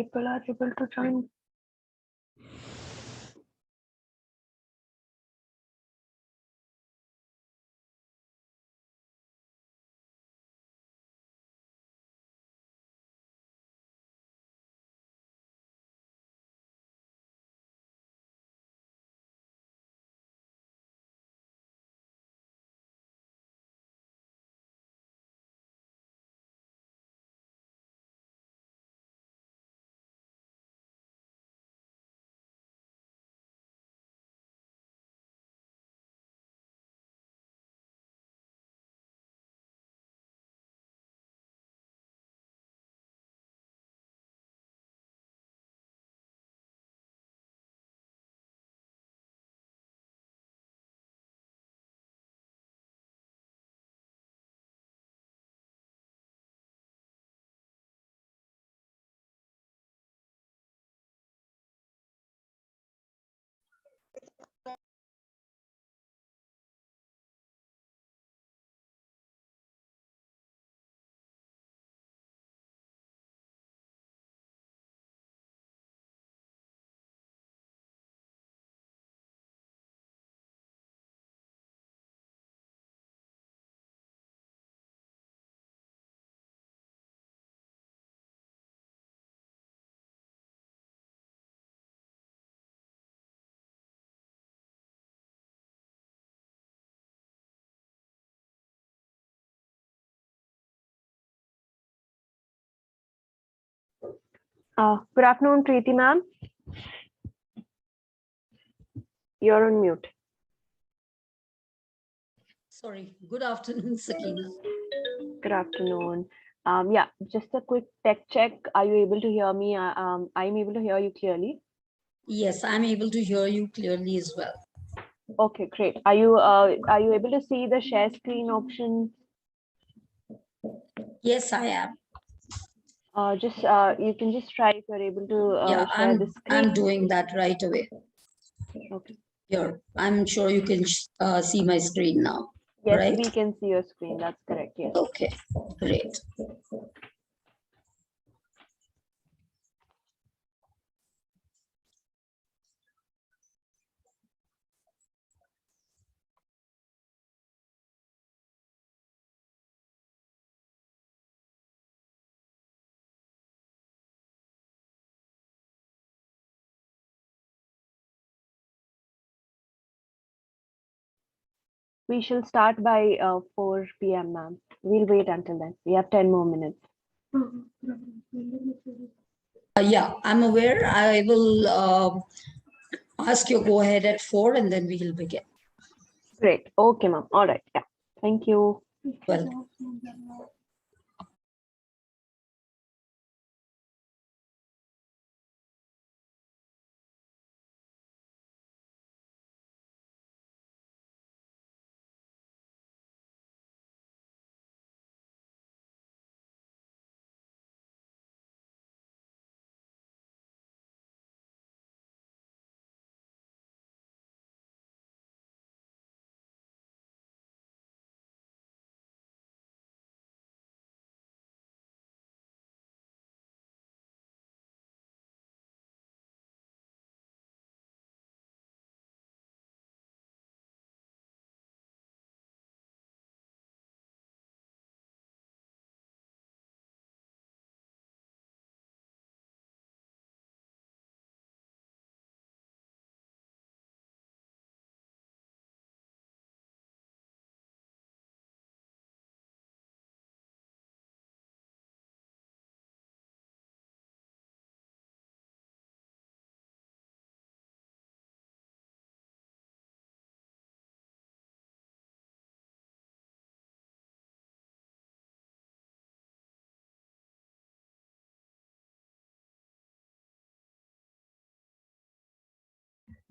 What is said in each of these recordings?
people are able to join. Good afternoon, Preeti ma'am. You're on mute. Sorry. Good afternoon, Sakina. Good afternoon. Yeah, just a quick tech check. Are you able to hear me? I'm able to hear you clearly. Yes, I'm able to hear you clearly as well. Okay, great. Are you able to see the share screen option? Yes, I am. You can just try if you're able to Yeah, share the screen. I'm doing that right away. Okay. Here, I'm sure you can see my screen now. Yes, right? we can see your screen. That's correct. Yes. Okay, great. We shall start by 4 p.m., ma'am. We'll wait until then. We have 10 more minutes. Yeah, I'm aware. I will ask you go ahead at 4 and then we will begin. Great. Okay, ma'am. All right. Yeah. Thank you. Well,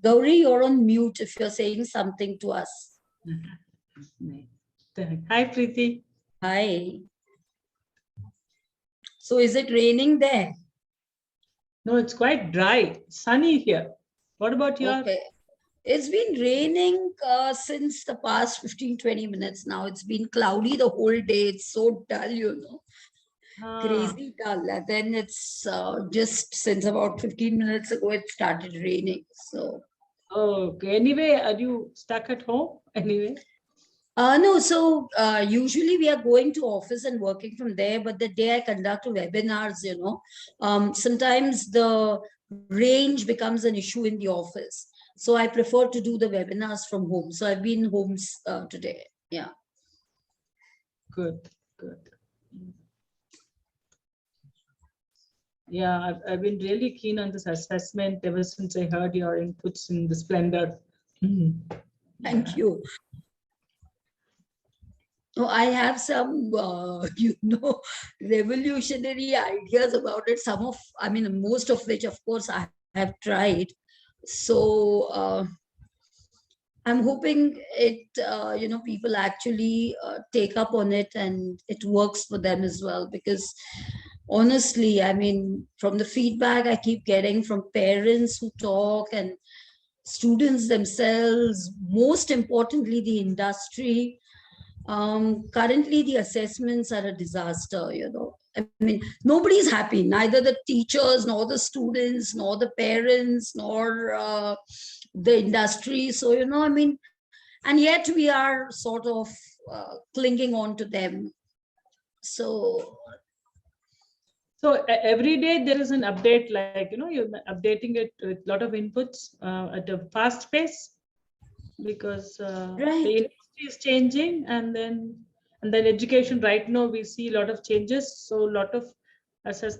Gauri, you're on mute if you're saying something to us. Hi, Preeti. Hi. So is it raining there? No, it's quite dry, sunny here. What about your? Okay. It's been raining since the past 15-20 minutes now. It's been cloudy the whole day. It's so dull, you know. Ah, crazy dull. And then it's just since about 15 minutes ago, it started raining. So, okay. Anyway, are you stuck at home? Anyway. no, so usually we are going to office and working from there, but the day I conduct webinars, sometimes the range becomes an issue in the office. So I prefer to do the webinars from home. So I've been home today. Yeah. Good, good. Yeah, I've been really keen on this assessment ever since I heard your inputs in the Splendor. Thank you. Oh, I have some, revolutionary ideas about it. Most of which, of course, I have tried. So I'm hoping people actually take up on it and it works for them as well. Because honestly, from the feedback I keep getting from parents who talk and students themselves, most importantly, the industry, currently the assessments are a disaster. Nobody's happy, neither the teachers nor the students nor the parents nor the industry. So and yet we are sort of clinging on to them. So So every day there is an update, like, you're updating it with a lot of inputs at a fast pace, because the right. industry is changing, and then education right now we see a lot of changes. So a lot of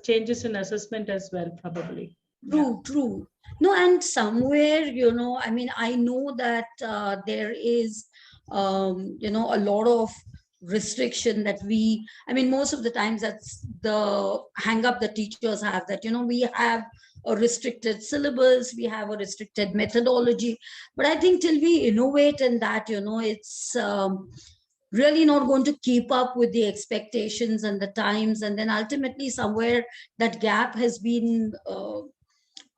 changes in assessment as well, probably. Yeah. True. No, and somewhere, I know that there is, a lot of restriction that most of the times that's the hang up the teachers have, that, we have a restricted syllabus, we have a restricted methodology. But I think till we innovate in that, it's really not going to keep up with the expectations and the times. And then ultimately, somewhere that gap has been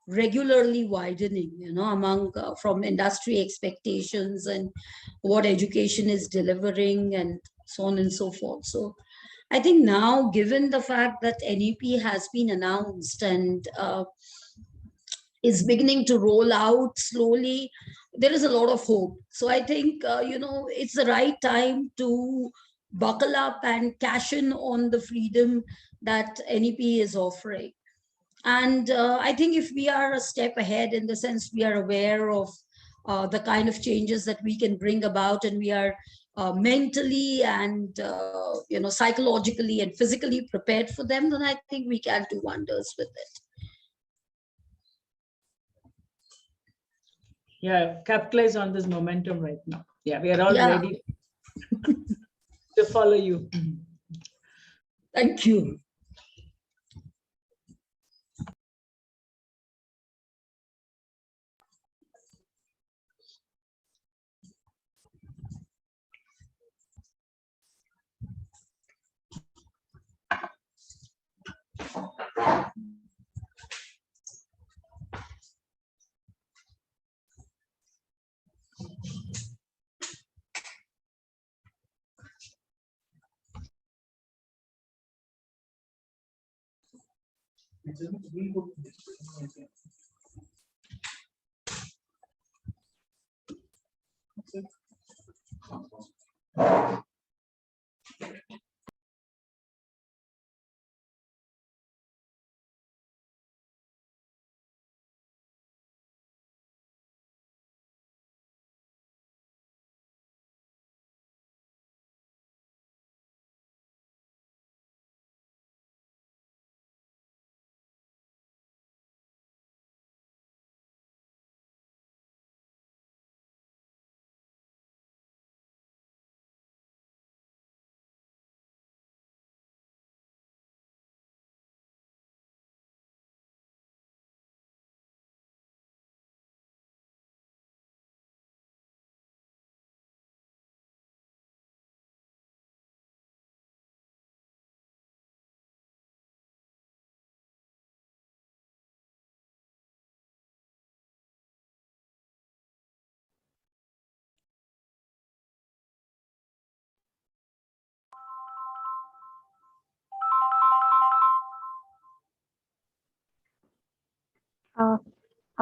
regularly widening, among from industry expectations and what education is delivering and so on and so forth. So I think now, given the fact that NEP has been announced and is beginning to roll out slowly, there is a lot of hope. So I think, it's the right time to buckle up and cash in on the freedom that NEP is offering. And I think if we are a step ahead, in the sense we are aware of the kind of changes that we can bring about, and we are mentally and psychologically and physically prepared for them, then I think we can do wonders with it. Yeah, capitalize on this momentum right now. Yeah, we are all Yeah. ready to follow you. Thank you.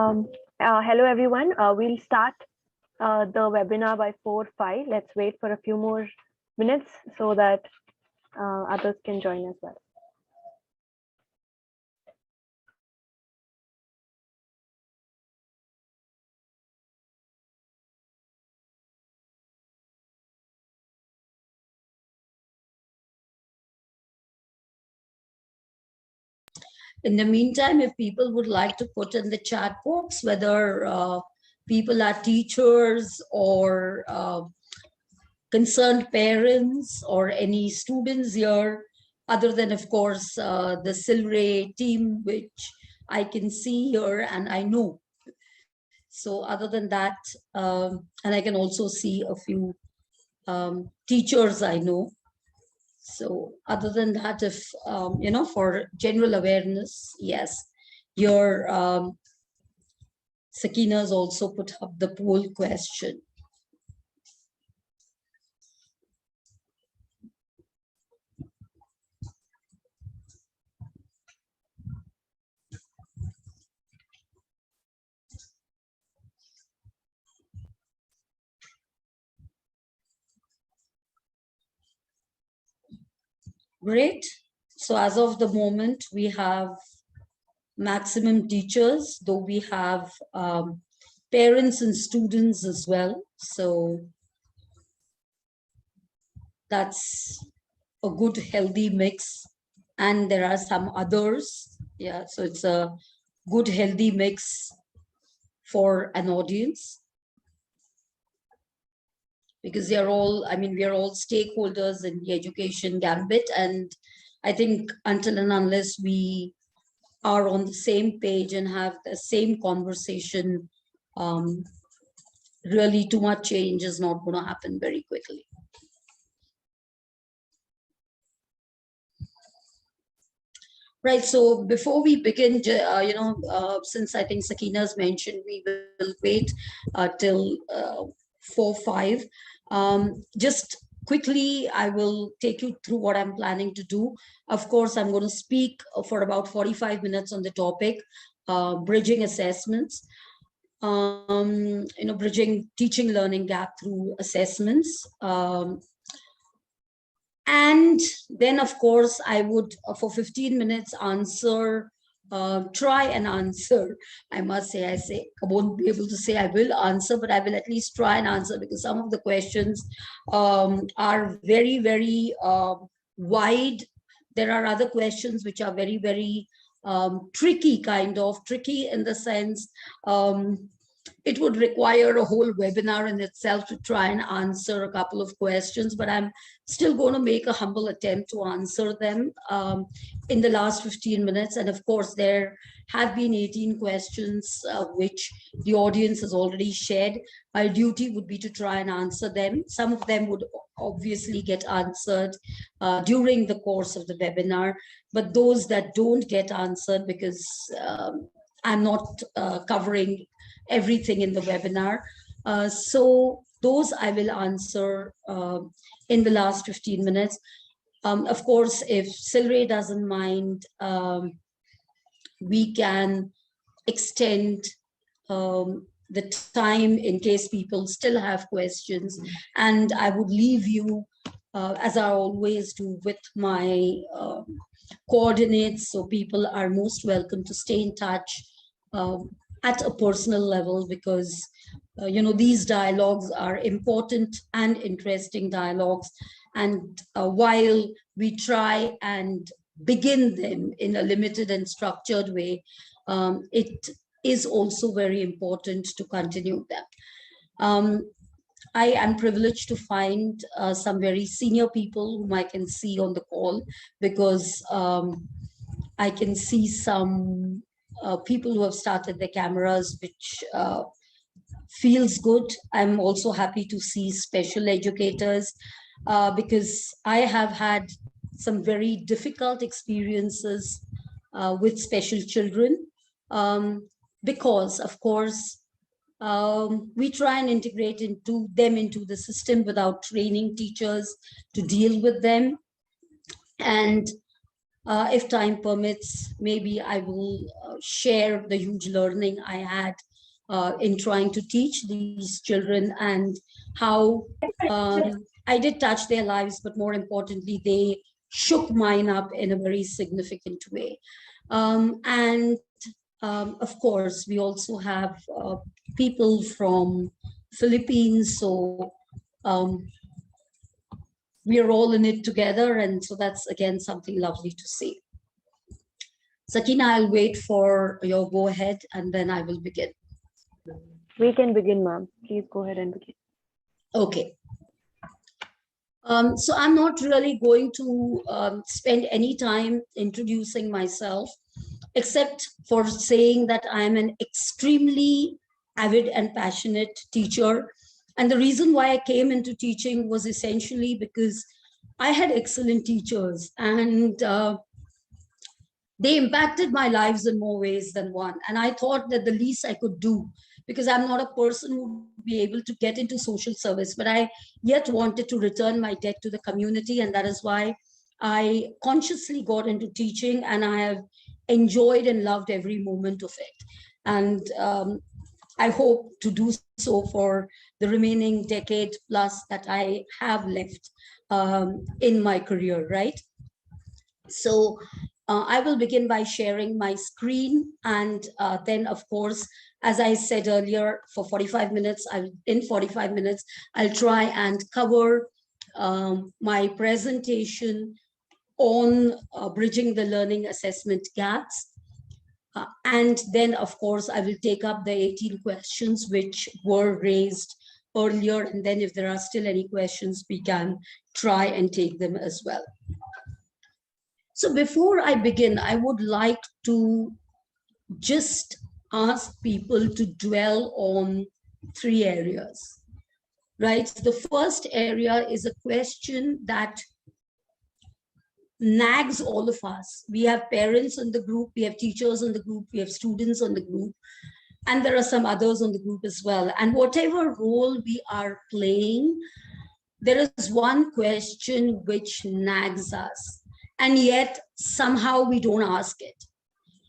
Hello, everyone. We'll start the webinar by 4:05. Let's wait for a few more minutes so that others can join as well. In the meantime, if people would like to put in the chat box whether people are teachers or concerned parents or any students here, other than, of course, the Silray team, which I can see here and I know. So other than that, and I can also see a few teachers I know. So other than that, if, for general awareness, yes, your Sakina's also put up the poll question. Great. So as of the moment, we have maximum teachers, though we have parents and students as well. So that's a good, healthy mix. And there are some others. Yeah, so it's a good, healthy mix for an audience. Because they are all, we are all stakeholders in the education gambit. And I think until and unless we are on the same page and have the same conversation, really too much change is not going to happen very quickly. Right, so before we begin, since I think Sakina's mentioned, we will wait till 4:05. Just quickly, I will take you through what I'm planning to do. Of course, I'm going to speak for about 45 minutes on the topic, bridging assessments, bridging teaching learning gap through assessments. And then, of course, I would, for 15 minutes, try and answer. I must say, I won't be able to say I will answer, but I will at least try and answer, because some of the questions are very, very wide. There are other questions which are very, very tricky in the sense it would require a whole webinar in itself to try and answer a couple of questions, but I'm still going to make a humble attempt to answer them in the last 15 minutes. And of course, there have been 18 questions which the audience has already shared. My duty would be to try and answer them. Some of them would obviously get answered during the course of the webinar, but those that don't get answered, because I'm not covering everything in the webinar. So those I will answer in the last 15 minutes. Of course, if Silray doesn't mind, we can extend the time in case people still have questions. And I would leave you, as I always do, with my coordinates, so people are most welcome to stay in touch at a personal level, because these dialogues are important and interesting dialogues. And while we try and begin them in a limited and structured way, it is also very important to continue them. I am privileged to find some very senior people whom I can see on the call, because I can see some people who have started their cameras, which feels good. I'm also happy to see special educators, because I have had some very difficult experiences with special children, because, of course, we try and integrate them into the system without training teachers to deal with them. And If time permits, maybe I will share the huge learning I had in trying to teach these children, and how I did touch their lives, but more importantly, they shook mine up in a very significant way. And of course, we also have people from Philippines, so um, we are all in it together, and so that's again something lovely to see. Sakina, I'll wait for your go ahead, and then I will begin. We can begin, ma'am. Please go ahead and begin. Okay. So I'm not really going to spend any time introducing myself, except for saying that I'm an extremely avid and passionate teacher. And the reason why I came into teaching was essentially because I had excellent teachers, and they impacted my lives in more ways than one. And I thought that the least I could do, because I'm not a person who would be able to get into social service, but I yet wanted to return my debt to the community. And that is why I consciously got into teaching, and I have enjoyed and loved every moment of it. And I hope to do so for the remaining decade plus that I have left in my career, right? So I will begin by sharing my screen, and then, of course, as I said earlier, for 45 minutes, in 45 minutes, I'll try and cover my presentation on bridging the learning assessment gaps. And then, of course, I will take up the 18 questions which were raised earlier. And then if there are still any questions, we can try and take them as well. So before I begin, I would like to just ask people to dwell on 3 areas, right? The first area is a question that nags all of us. We have parents in the group, we have teachers in the group, we have students on the group, and there are some others on the group as well. And whatever role we are playing, there is one question which nags us, and yet somehow we don't ask it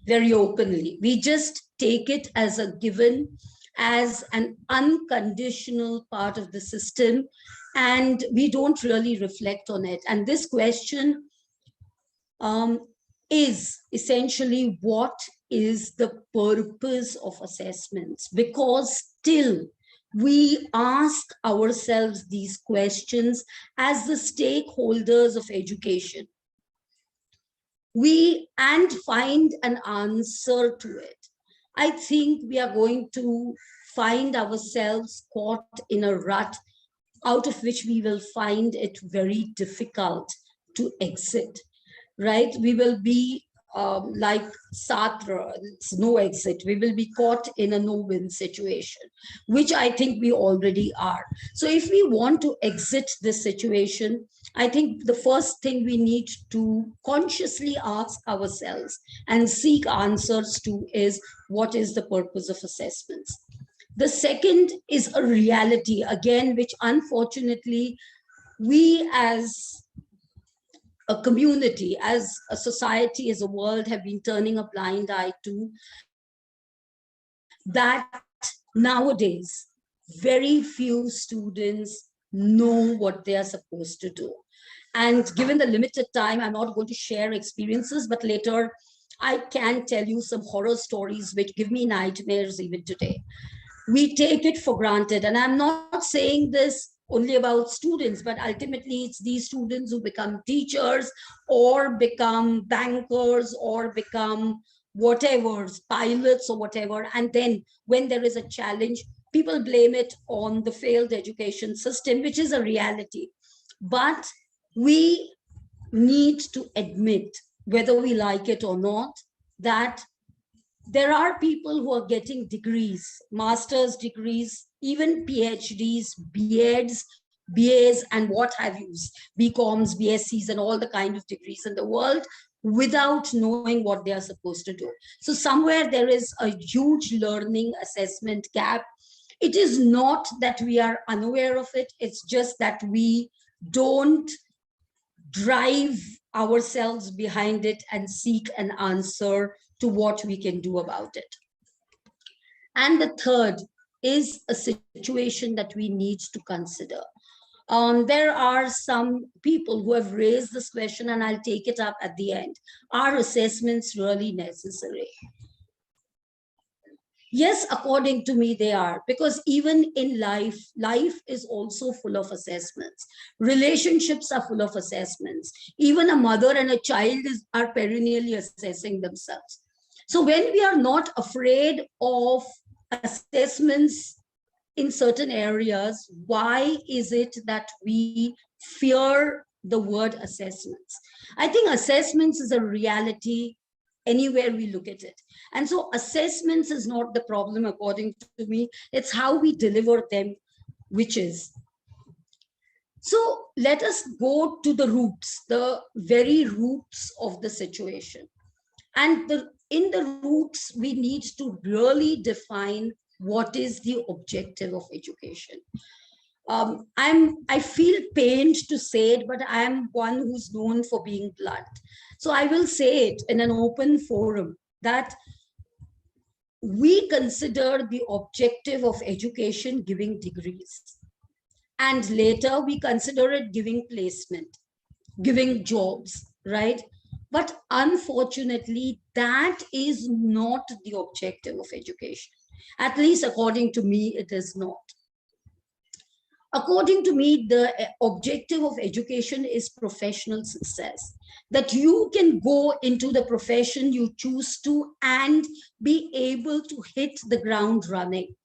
very openly. We just take it as a given, as an unconditional part of the system, and we don't really reflect on it. And this question is essentially, what is the purpose of assessments? Because still we ask ourselves these questions as the stakeholders of education. And find an answer to it. I think we are going to find ourselves caught in a rut out of which we will find it very difficult to exit, right? We will be like Sartre, it's no exit. We will be caught in a no-win situation, which I think we already are. So if we want to exit this situation, I think the first thing we need to consciously ask ourselves and seek answers to is, what is the purpose of assessments? The second is a reality, again, which unfortunately we as a community, as a society, as a world, have been turning a blind eye to, that nowadays very few students know what they are supposed to do. And given the limited time, I'm not going to share experiences, but later I can tell you some horror stories which give me nightmares even today. We take it for granted, and I'm not saying this only about students, but ultimately it's these students who become teachers or become bankers or become whatever, pilots or whatever. And then when there is a challenge, people blame it on the failed education system, which is a reality. But we need to admit, whether we like it or not, that there are people who are getting degrees, master's degrees, even PhDs, BEds, BAs, and what have you, BComs, BScs, and all the kind of degrees in the world, without knowing what they are supposed to do. So somewhere there is a huge learning assessment gap. It is not that we are unaware of it, it's just that we don't drive ourselves behind it and seek an answer to what we can do about it. And the third is a situation that we need to consider. There are some people who have raised this question, and I'll take it up at the end. Are assessments really necessary? Yes, according to me, they are, because even in life, life is also full of assessments. Relationships are full of assessments. Even a mother and a child are perennially assessing themselves. So when we are not afraid of assessments in certain areas, why is it that we fear the word assessments? I think assessments is a reality anywhere we look at it. And so assessments is not the problem, according to me. It's how we deliver them, which is. So let us go to the roots, the very roots of the situation. And in the roots, we need to really define what is the objective of education. I feel pained to say it, but I am one who's known for being blunt. So I will say it in an open forum that we consider the objective of education giving degrees. And later we consider it giving placement, giving jobs, right? But unfortunately, that is not the objective of education. At least according to me, it is not. According to me, the objective of education is professional success, that you can go into the profession you choose to and be able to hit the ground running.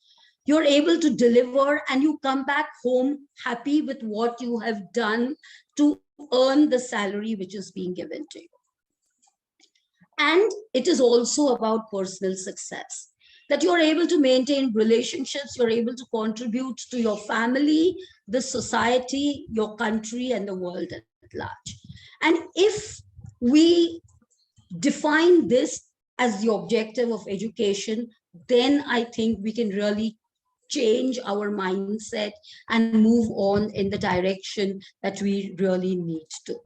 You're able to deliver and you come back home happy with what you have done to earn the salary which is being given to you. And it is also about personal success, that you're able to maintain relationships, you're able to contribute to your family, the society, your country, and the world at large. And if we define this as the objective of education, then I think we can really change our mindset and move on in the direction that we really need to.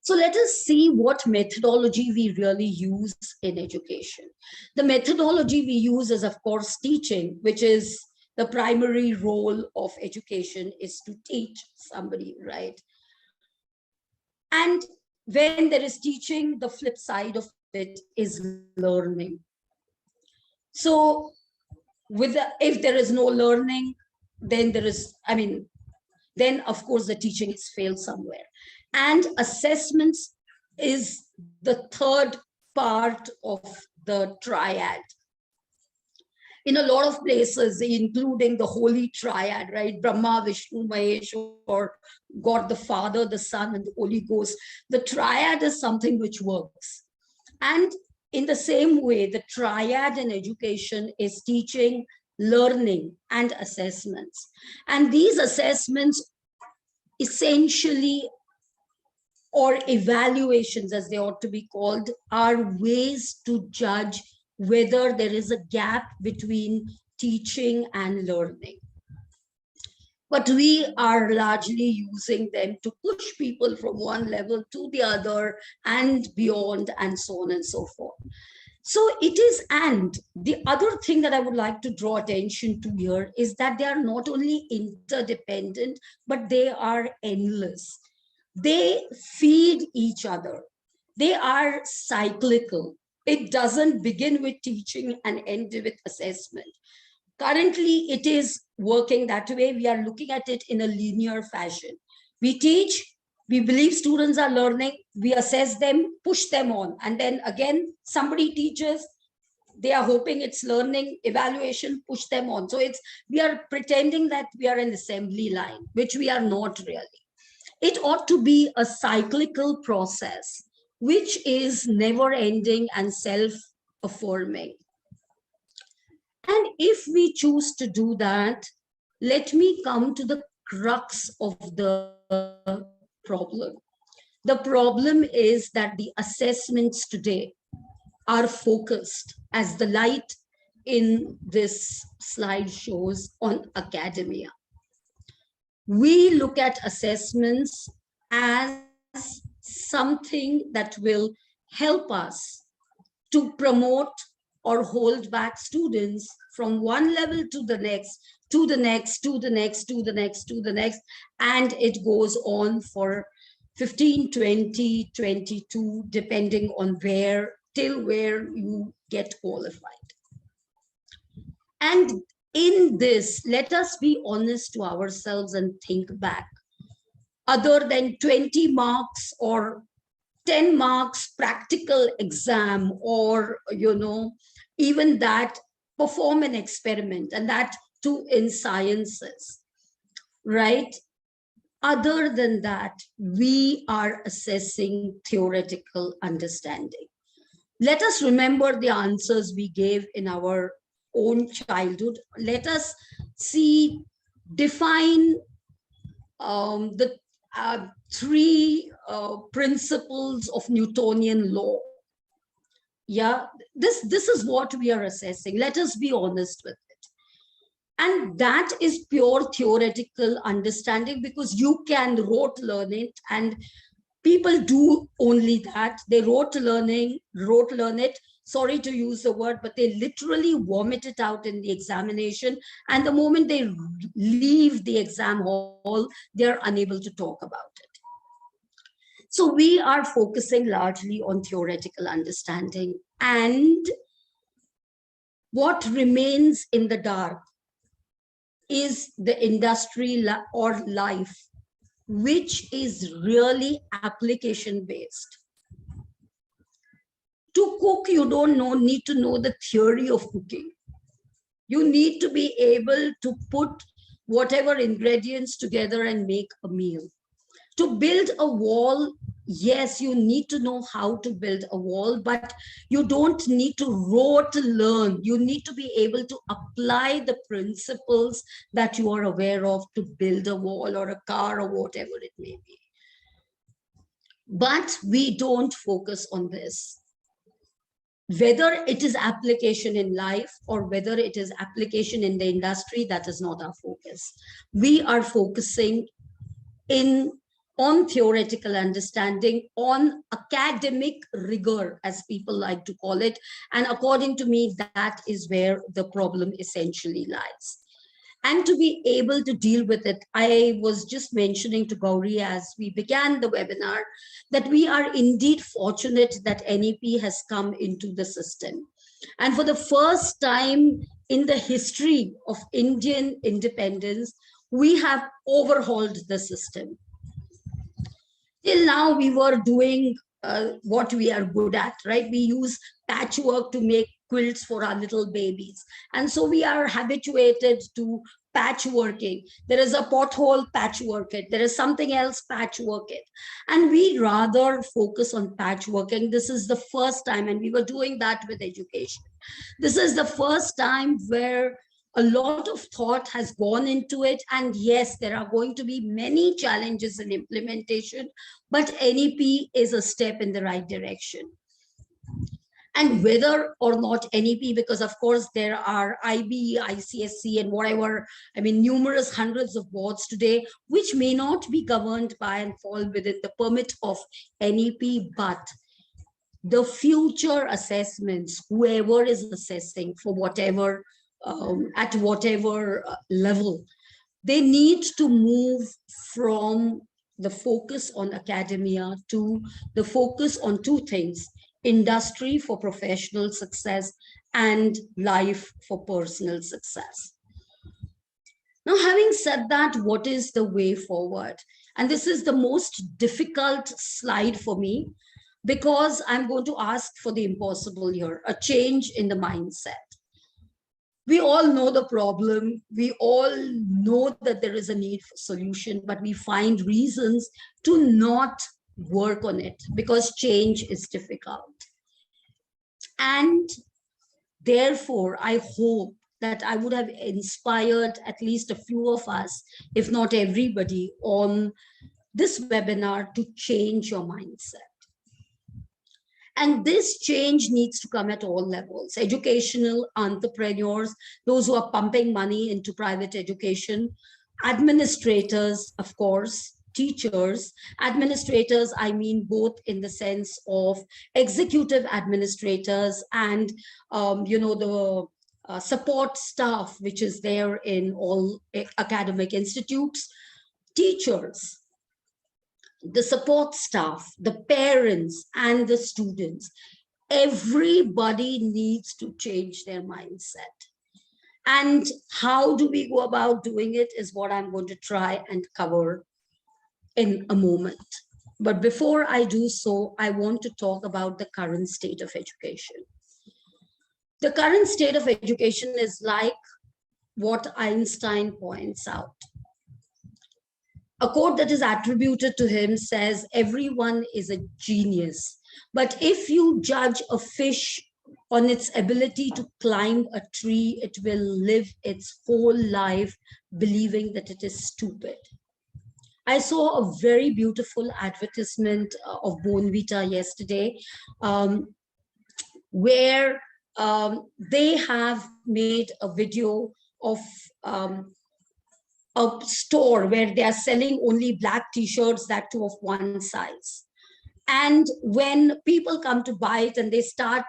So let us see what methodology we really use in education. The methodology we use is, of course, teaching, which is the primary role of education, is to teach somebody, right? And when there is teaching, the flip side of it is learning. So if there is no learning, then there is, then of course the teaching is failed somewhere. And assessments is the third part of the triad. In a lot of places, including the holy triad, right? Brahma, Vishnu, Mahesh, or God the Father, the Son, and the Holy Ghost. The triad is something which works. And in the same way, the triad in education is teaching, learning, and assessments. And these assessments essentially, or evaluations as they ought to be called, are ways to judge whether there is a gap between teaching and learning. But we are largely using them to push people from one level to the other and beyond, and so on and so forth. So it is, and the other thing that I would like to draw attention to here is that they are not only interdependent, but they are endless. They feed each other. They are cyclical. It doesn't begin with teaching and end with assessment. Currently, it is working that way. We are looking at it in a linear fashion. We teach, we believe students are learning, we assess them, push them on. And then again, somebody teaches, they are hoping it's learning, evaluation, push them on. So we are pretending that we are an assembly line, which we are not really. It ought to be a cyclical process, which is never ending and self-affirming. And if we choose to do that, let me come to the crux of the problem. The problem is that the assessments today are focused, as the light in this slide shows, on academia. We look at assessments as something that will help us to promote or hold back students from one level to the next, to the next, to the next, to the next, to the next, and it goes on for 15, 20, 22, depending on where, till where you get qualified. And in this, let us be honest to ourselves and think back. Other than 20 marks or 10 marks practical exam, or, even that, perform an experiment, and that too in sciences, right? Other than that, we are assessing theoretical understanding. Let us remember the answers we gave in our own childhood. Let us define the three principles of Newtonian law. Yeah, this is what we are assessing. Let us be honest with it. And that is pure theoretical understanding, because you can rote learn it, and people do only that. They rote learn it, sorry to use the word, but they literally vomit it out in the examination. And the moment they leave the exam hall, they're unable to talk about it. So we are focusing largely on theoretical understanding. And what remains in the dark is the industry or life, which is really application based. To cook, you don't need to know the theory of cooking. You need to be able to put whatever ingredients together and make a meal. To build a wall, yes, you need to know how to build a wall, but you don't need to rote learn. You need to be able to apply the principles that you are aware of to build a wall or a car or whatever it may be. But we don't focus on this. Whether it is application in life or whether it is application in the industry, that is not our focus. We are focusing on theoretical understanding, on academic rigor, as people like to call it. And according to me, that is where the problem essentially lies. And to be able to deal with it, I was just mentioning to Gauri as we began the webinar that we are indeed fortunate that NEP has come into the system. And for the first time in the history of Indian independence, we have overhauled the system. Till now, we were doing what we are good at, right? We use patchwork to make quilts for our little babies. And so we are habituated to patchworking. There is a pothole, patchwork it. There is something else, patchwork it. And we rather focus on patchworking. This is the first time, and we were doing that with education. This is the first time where a lot of thought has gone into it. And yes, there are going to be many challenges in implementation, but NEP is a step in the right direction. And whether or not NEP, because of course there are IB, ICSC, and whatever, numerous hundreds of boards today, which may not be governed by and fall within the permit of NEP, but the future assessments, whoever is assessing for whatever, at whatever level, they need to move from the focus on academia to the focus on two things: industry for professional success and life for personal success. Now, having said that, what is the way forward? And this is the most difficult slide for me, because I'm going to ask for the impossible here, a change in the mindset. We all know the problem. We all know that there is a need for solution, but we find reasons to not work on it because change is difficult. And therefore, I hope that I would have inspired at least a few of us, if not everybody, on this webinar to change your mindset. And this change needs to come at all levels: educational, entrepreneurs, those who are pumping money into private education, administrators, of course, teachers. Administrators, I mean both in the sense of executive administrators and, the support staff, which is there in all academic institutes, teachers, the support staff, the parents, and the students. Everybody needs to change their mindset. And how do we go about doing it is what I'm going to try and cover in a moment. But before I do so, I want to talk about the current state of education. The current state of education is like what Einstein points out. A quote that is attributed to him says, everyone is a genius, but if you judge a fish on its ability to climb a tree, it will live its whole life believing that it is stupid. I saw a very beautiful advertisement of Bournvita yesterday, where they have made a video of a store where they are selling only black t-shirts, that too of one size. And when people come to buy it and they start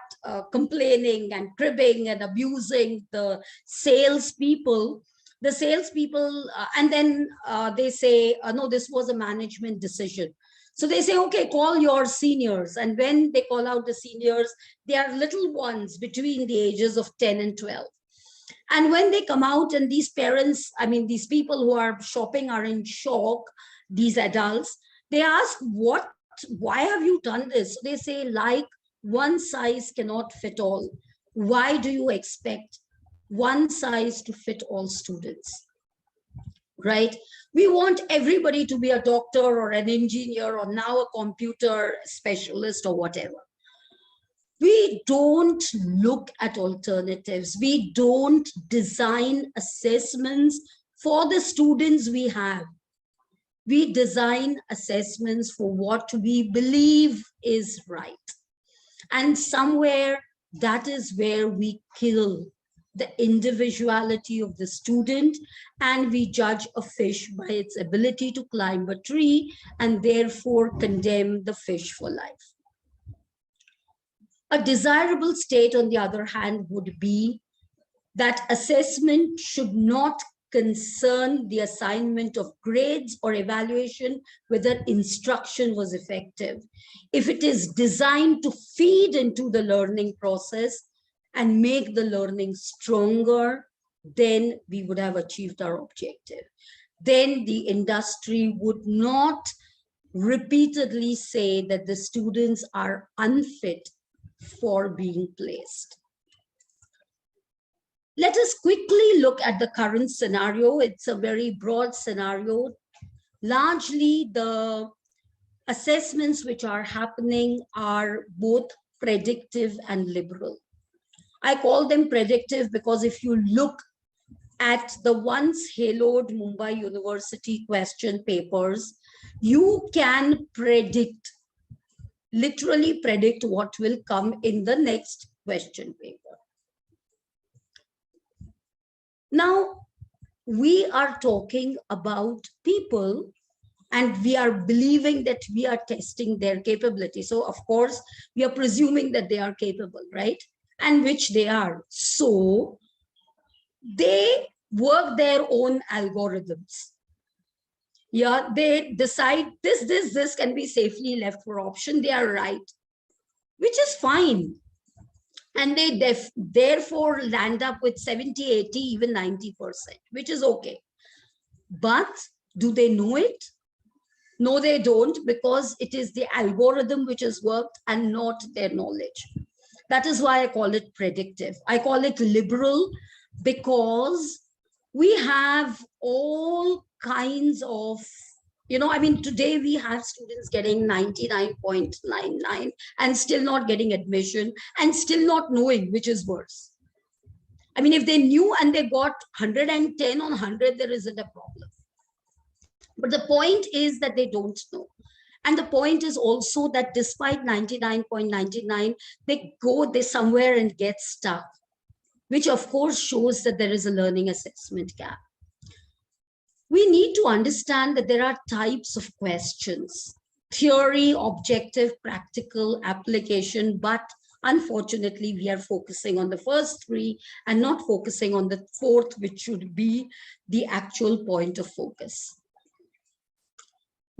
complaining and cribbing and abusing the salespeople, and then they say, no, this was a management decision. So they say, okay, call your seniors. And when they call out the seniors, they are little ones between the ages of 10 and 12. And when they come out and these parents, I mean, these people who are shopping are in shock, these adults, they ask, why have you done this? They say, like, one size cannot fit all. Why do you expect one size to fit all students? Right? We want everybody to be a doctor or an engineer or now a computer specialist or whatever. We don't look at alternatives. We don't design assessments for the students we have. We design assessments for what we believe is right. And somewhere that is where we kill the individuality of the student, and we judge a fish by its ability to climb a tree and therefore condemn the fish for life. A desirable state, on the other hand, would be that assessment should not concern the assignment of grades or evaluation whether instruction was effective. If it is designed to feed into the learning process and make the learning stronger, then we would have achieved our objective. Then the industry would not repeatedly say that the students are unfit for being placed. Let us quickly look at the current scenario. It's a very broad scenario. Largely, the assessments which are happening are both predictive and liberal. I call them predictive because if you look at the once haloed Mumbai University question papers, you can predict, literally predict what will come in the next question paper. Now, we are talking about people and we are believing that we are testing their capability. So, of course, we are presuming that they are capable, right? And which they are. So, they work their own algorithms. Yeah, they decide this can be safely left for option. They are right, which is fine. And they therefore land up with 70, 80, even 90%, which is okay. But do they know it? No, they don't, because it is the algorithm which has worked and not their knowledge. That is why I call it predictive. I call it liberal because we have all kinds of, today we have students getting 99.99 and still not getting admission and still not knowing which is worse. I mean, if they knew and they got 110 on 100, there isn't a problem. But the point is that they don't know. And the point is also that despite 99.99, they go there somewhere and get stuck, which of course shows that there is a learning assessment gap. we need to understand that there are types of questions: theory, objective, practical, application. But unfortunately, we are focusing on the first three and not focusing on the fourth, which should be the actual point of focus.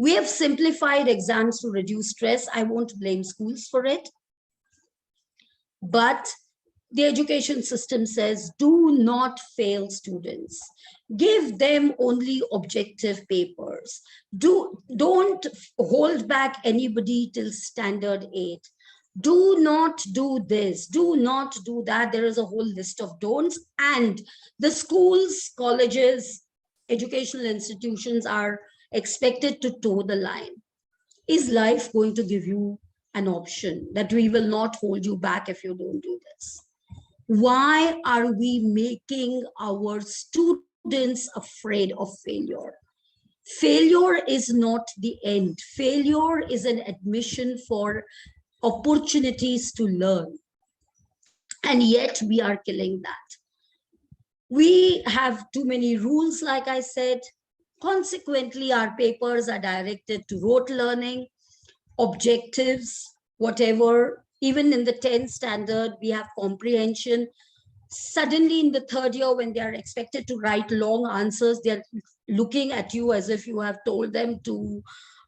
We have simplified exams to reduce stress. I won't blame schools for it. But the education system says, do not fail students. Give them only objective papers. Don't hold back anybody till standard 8. Do not do this. Do not do that. There is a whole list of don'ts. And the schools, colleges, educational institutions are expected to toe the line. Is life going to give you an option that we will not hold you back if you don't do this? Why are we making our students afraid of failure? Failure is not the end. Failure is an admission for opportunities to learn. And yet we are killing that. We have too many rules, like I said. Consequently, our papers are directed to rote learning, objectives, whatever. Even in the 10th standard, we have comprehension. Suddenly in the third year, when they are expected to write long answers, they're looking at you as if you have told them to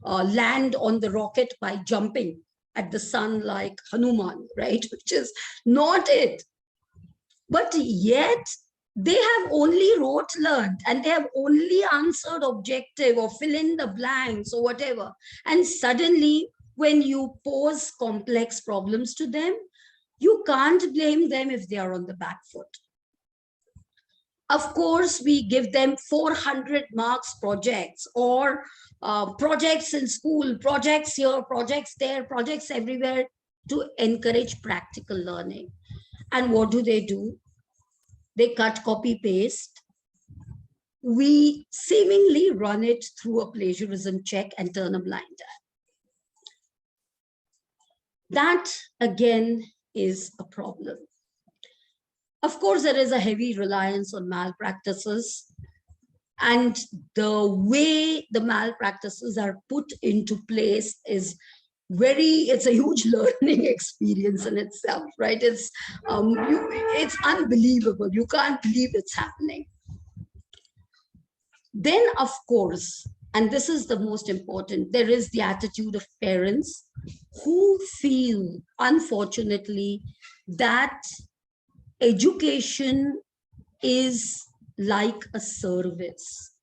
land on the rocket by jumping at the sun like Hanuman, right? Which is not it. But yet, they have only rote learned and they have only answered objective or fill in the blanks or whatever. And suddenly, when you pose complex problems to them, you can't blame them if they are on the back foot. Of course, we give them 400 marks projects or projects in school, projects here, projects there, projects everywhere to encourage practical learning. And what do? They cut, copy, paste. We seemingly run it through a plagiarism check and turn a blind eye. That, again, is a problem. Of course, there is a heavy reliance on malpractices. And the way the malpractices are put into place is it's a huge learning experience in itself, right? It's unbelievable. You can't believe it's happening. Then, of course, and this is the most important, there is the attitude of parents who feel, unfortunately, that education is like a service.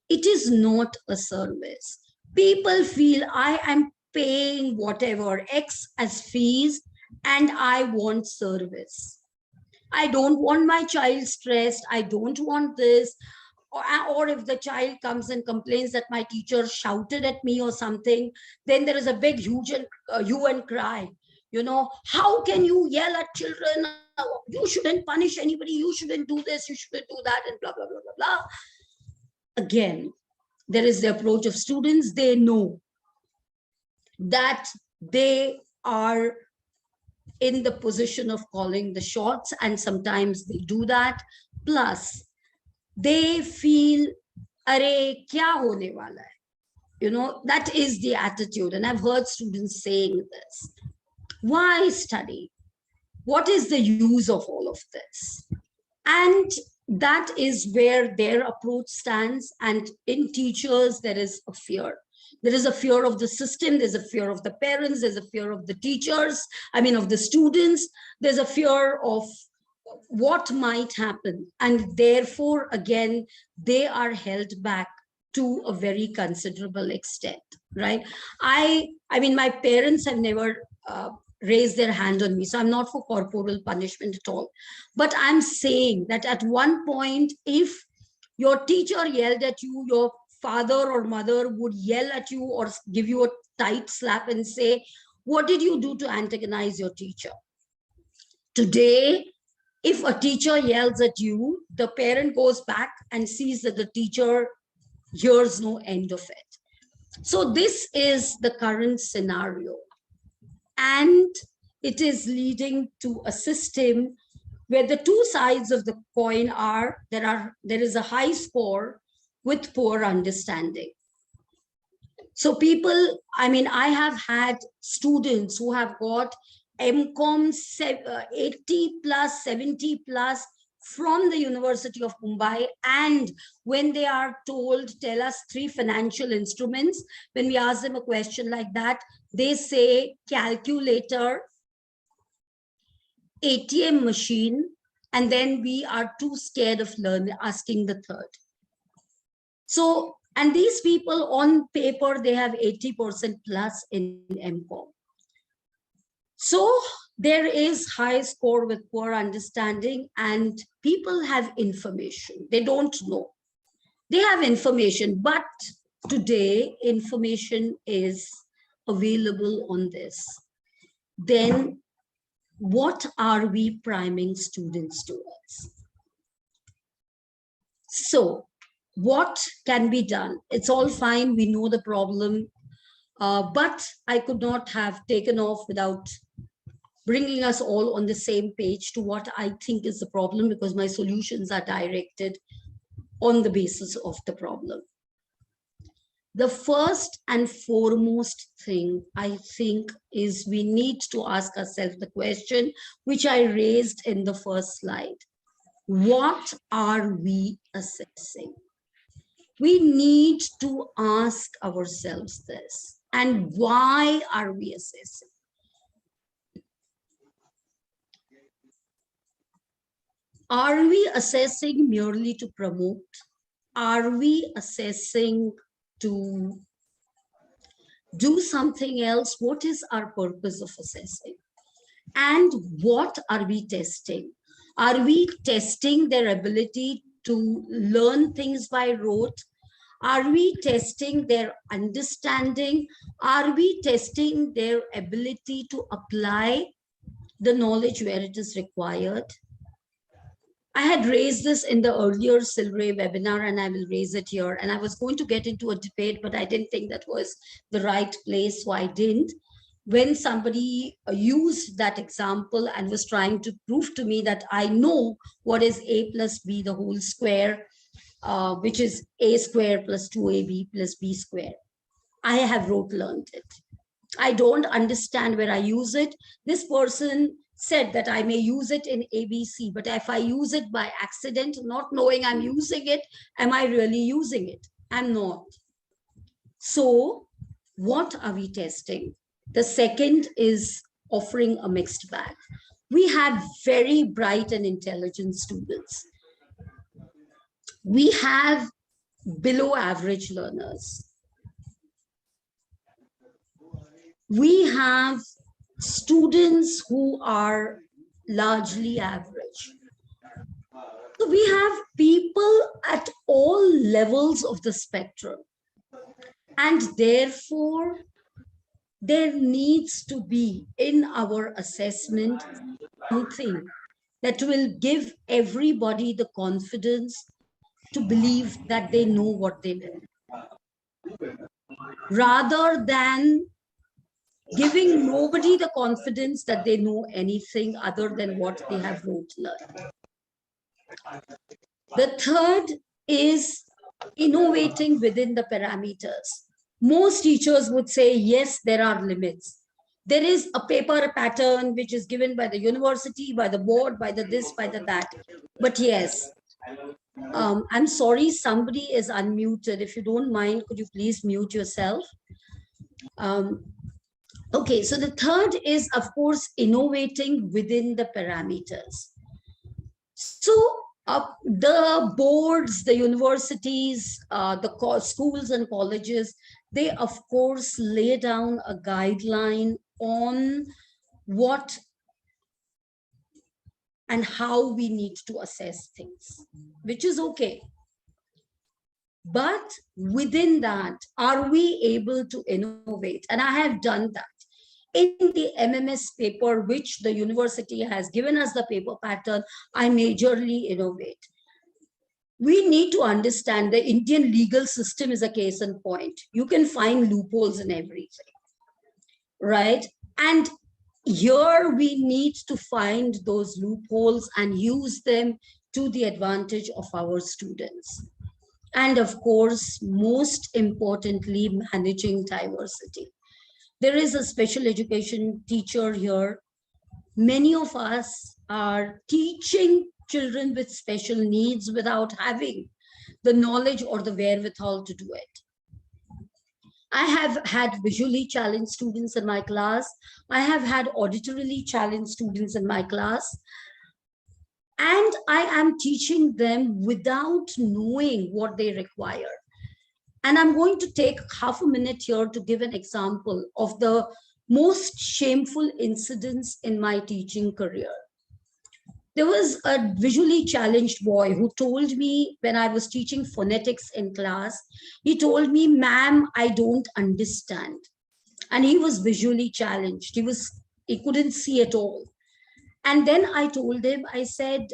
It is not a service. People feel, I am paying whatever X as fees and I want service. I don't want my child stressed. I don't want this. Or if the child comes and complains that my teacher shouted at me or something, then there is a big huge hue and cry. You know, how can you yell at children? You shouldn't punish anybody. You shouldn't do this. You shouldn't do that, and blah, blah, blah, blah, blah. Again, there is the approach of students. They know that they are in the position of calling the shots, and sometimes they do that. Plus, they feel, "Arey, kya hone wala hai?" You know, that is the attitude. And I've heard students saying this. Why study? What is the use of all of this? And that is where their approach stands. And in teachers, there is a fear. There is a fear of the system. There's a fear of the parents. There's a fear of the teachers. I mean, of the students. There's a fear of what might happen. And therefore, again, they are held back to a very considerable extent, right? I mean, my parents have never raised their hand on me, so I'm not for corporal punishment at all. But I'm saying that at one point, if your teacher yelled at you, your father or mother would yell at you or give you a tight slap and say, what did you do to antagonize your teacher? Today, if a teacher yells at you, the parent goes back and sees that the teacher hears no end of it. So this is the current scenario. And it is leading to a system where the two sides of the coin are, there is a high score, with poor understanding. So people, I mean, I have had students who have got MCOM 80 plus, 70 plus from the University of Mumbai. And when they are told, tell us 3 financial instruments, when we ask them a question like that, they say calculator, ATM machine, and then we are too scared of asking the third. So, and these people on paper, they have 80% plus in MCOM. So there is high score with poor understanding, and people have information. They don't know. They have information, but today information is available on this. Then what are we priming students towards? So what can be done? It's all fine. We know the problem, but I could not have taken off without bringing us all on the same page to what I think is the problem, because my solutions are directed on the basis of the problem. The first and foremost thing I think is we need to ask ourselves the question which I raised in the first slide. What are we assessing? We need to ask ourselves this. And why are we assessing? Are we assessing merely to promote? Are we assessing to do something else? What is our purpose of assessing? And what are we testing? Are we testing their ability to learn things by rote? Are we testing their understanding? Are we testing their ability to apply the knowledge where it is required? I had raised this in the earlier Silray webinar, and I will raise it here. And I was going to get into a debate, but I didn't think that was the right place, so I didn't. When somebody used that example and was trying to prove to me that I know what is a plus b the whole square, which is a square plus 2ab plus b square. I have rote learned it. I don't understand where I use it. This person said that I may use it in ABC, but if I use it by accident, not knowing I'm using it, am I really using it? I'm not. So what are we testing? The second is offering a mixed bag. We have very bright and intelligent students. We have below average learners. We have students who are largely average. So we have people at all levels of the spectrum. And therefore, there needs to be in our assessment something that will give everybody the confidence to believe that they know what they know, rather than giving nobody the confidence that they know anything other than what they have rote learned. The third is innovating within the parameters. Most teachers would say, yes, there are limits. There is a paper pattern which is given by the university, by the board, by the this, by the that. But yes, I'm sorry, somebody is unmuted. If you don't mind, could you please mute yourself? Okay, so the third is, of course, innovating within the parameters. So the boards, the universities, the schools and colleges, they, of course, lay down a guideline on what and how we need to assess things, which is okay. But within that, are we able to innovate? And I have done that. In the MMS paper, which the university has given us the paper pattern, I majorly innovate. We need to understand the Indian legal system is a case in point. You can find loopholes in everything, right? And here we need to find those loopholes and use them to the advantage of our students. And of course, most importantly, managing diversity. There is a special education teacher here. Many of us are teaching children with special needs without having the knowledge or the wherewithal to do it. I have had visually challenged students in my class. I have had auditorily challenged students in my class. And I am teaching them without knowing what they require. And I'm going to take half a minute here to give an example of the most shameful incidents in my teaching career. There was a visually challenged boy who told me when I was teaching phonetics in class, he told me, "Ma'am, I don't understand." And he was visually challenged. He couldn't see at all. And then I told him, I said,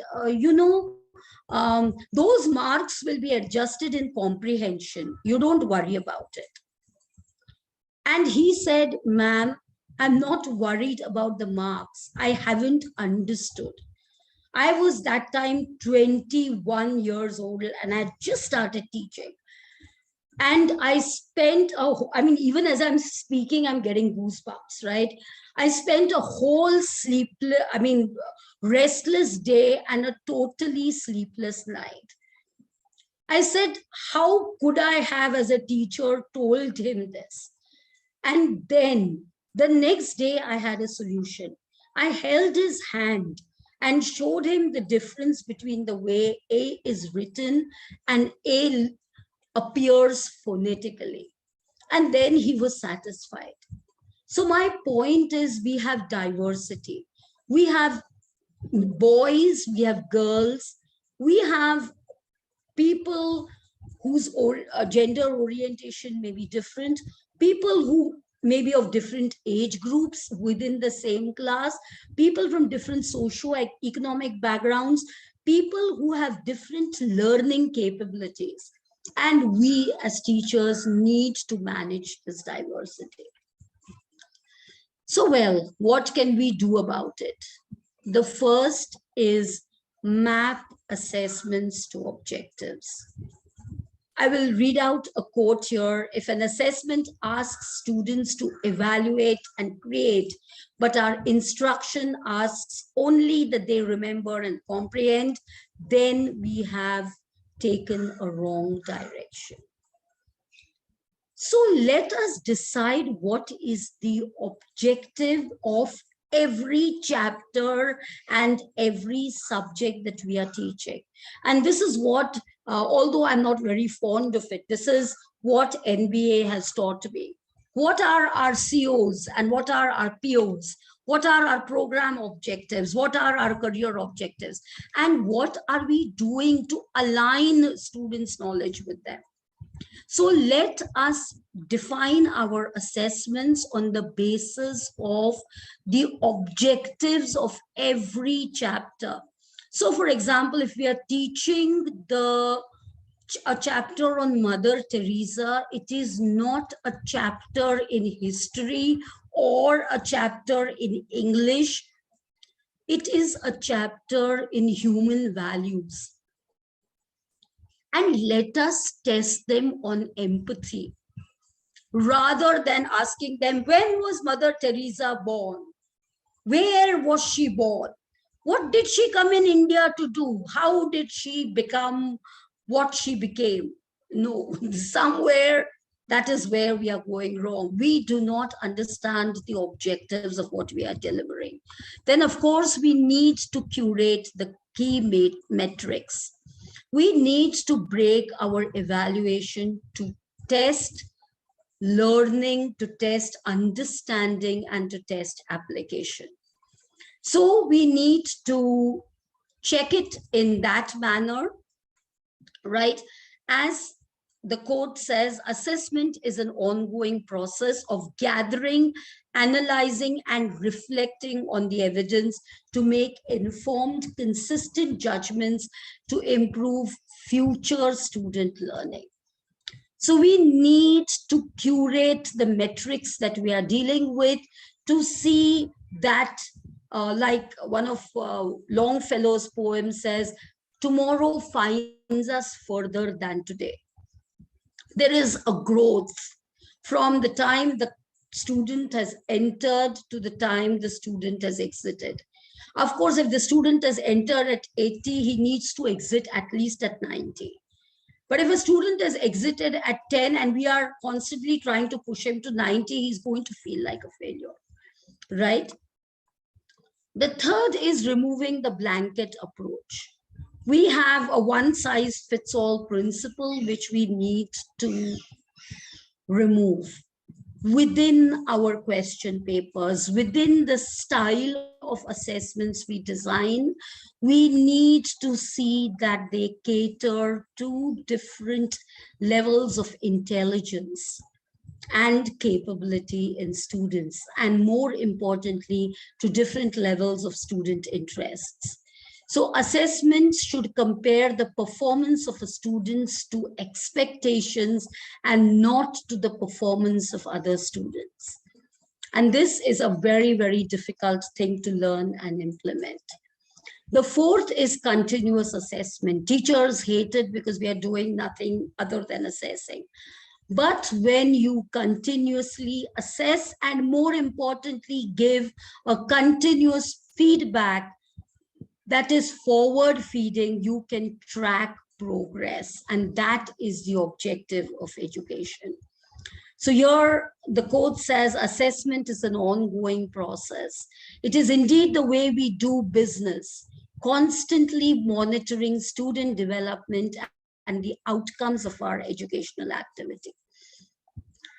those marks will be adjusted in comprehension. You don't worry about it. And he said, "Ma'am, I'm not worried about the marks. I haven't understood." I was that time 21 years old and I had just started teaching. And I spent, even as I'm speaking, I'm getting goosebumps, right? I spent a whole restless day and a totally sleepless night. I said, how could I have, as a teacher, told him this? And then the next day I had a solution. I held his hand and showed him the difference between the way A is written and A appears phonetically. And then he was satisfied. So my point is, we have diversity. We have boys, we have girls, we have people whose gender orientation may be different, people who may be of different age groups within the same class, people from different socio-economic backgrounds, people who have different learning capabilities. And we as teachers need to manage this diversity. So, well, what can we do about it? The first is map assessments to objectives. I will read out a quote here. If an assessment asks students to evaluate and create, but our instruction asks only that they remember and comprehend, then we have taken a wrong direction. So let us decide what is the objective of every chapter and every subject that we are teaching. And this is what, although I'm not very fond of it, this is what NBA has taught me. What are our COs and what are our POs? What are our program objectives? What are our career objectives? And what are we doing to align students' knowledge with them? So let us define our assessments on the basis of the objectives of every chapter. So for example, if we are teaching a chapter on Mother Teresa, it is not a chapter in history or a chapter in English. It is a chapter in human values. And let us test them on empathy, rather than asking them, when was Mother Teresa born? Where was she born? What did she come in India to do? How did she become what she became? No, somewhere that is where we are going wrong. We do not understand the objectives of what we are delivering. Then, of course, we need to curate the key metrics. We need to break our evaluation to test learning, to test understanding, and to test application. So we need to check it in that manner, right? As the quote says, assessment is an ongoing process of gathering, analyzing, and reflecting on the evidence to make informed, consistent judgments to improve future student learning. So we need to curate the metrics that we are dealing with to see that, like one of Longfellow's poems says, tomorrow finds us further than today. there is a growth from the time the student has entered to the time the student has exited. Of course, if the student has entered at 80, he needs to exit at least at 90. But if a student has exited at 10 and we are constantly trying to push him to 90, he's going to feel like a failure, right? The third is removing the blanket approach. We have a one-size-fits-all principle which we need to remove within our question papers, within the style of assessments we design. We need to see that they cater to different levels of intelligence and capability in students, and more importantly, to different levels of student interests. So assessments should compare the performance of a students to expectations and not to the performance of other students. And this is a very, very difficult thing to learn and implement. The fourth is continuous assessment. Teachers hate it because we are doing nothing other than assessing. But when you continuously assess and more importantly, give a continuous feedback that is forward feeding, you can track progress. And that is the objective of education. So here the quote says, assessment is an ongoing process. It is indeed the way we do business, constantly monitoring student development and the outcomes of our educational activity,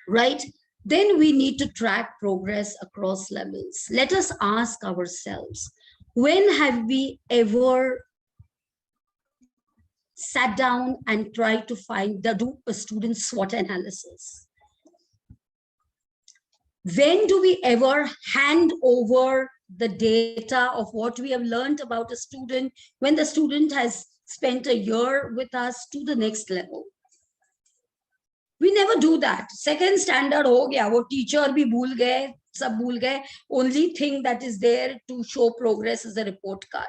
right? Then we need to track progress across levels. Let us ask ourselves, when have we ever sat down and tried to do a student SWOT analysis? When do we ever hand over the data of what we have learned about a student when the student has spent a year with us to the next level? We never do that. Second standard ho gaya, wo teacher bhi bhul gaye, sab bhul gaye. Only thing that is there to show progress is a report card.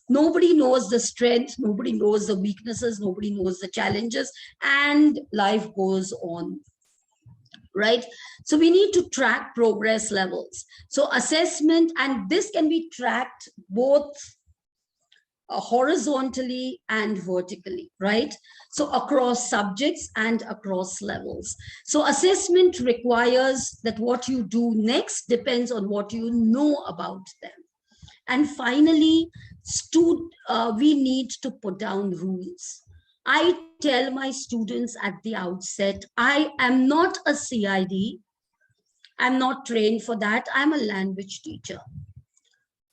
Nobody knows the strength, nobody knows the weaknesses, nobody knows the challenges, and life goes on, right? So we need to track progress levels. So assessment, and this can be tracked both horizontally and vertically, right? So across subjects and across levels. So assessment requires that what you do next depends on what you know about them. And finally, we need to put down rules. I tell my students at the outset, I am not a CID. I'm not trained for that. I'm a language teacher.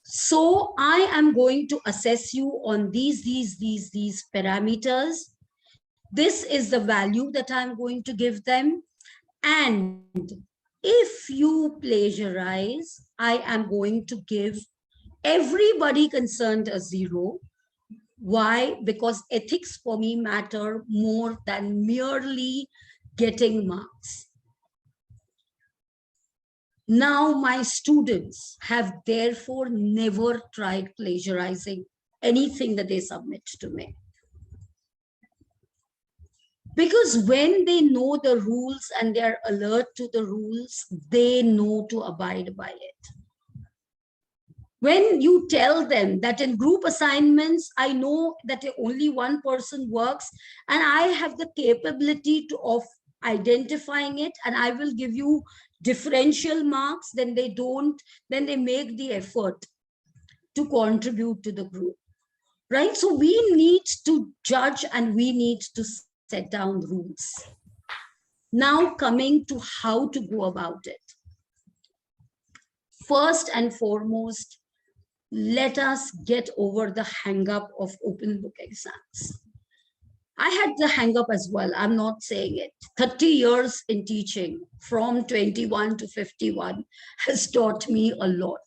So I am going to assess you on these parameters. This is the value that I'm going to give them. And if you plagiarize, I am going to give everybody concerned a 0. Why? Because ethics for me matter more than merely getting marks. Now my students have therefore never tried plagiarizing anything that they submit to me. Because when they know the rules and they're alert to the rules, they know to abide by it. When you tell them that in group assignments, I know that only one person works and I have the capability of identifying it and I will give you differential marks, then they make the effort to contribute to the group, right? So we need to judge and we need to set down rules. Now coming to how to go about it. First and foremost, let us get over the hang-up of open book exams. I had the hang-up as well. I'm not saying it. 30 years in teaching, from 21 to 51, has taught me a lot.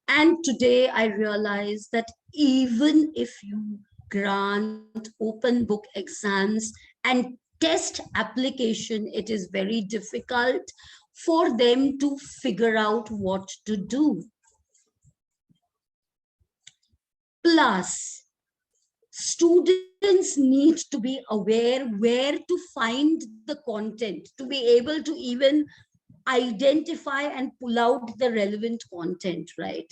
And today I realize that even if you grant open book exams and test application, it is very difficult for them to figure out what to do. Plus, students need to be aware where to find the content, to be able to even identify and pull out the relevant content, right?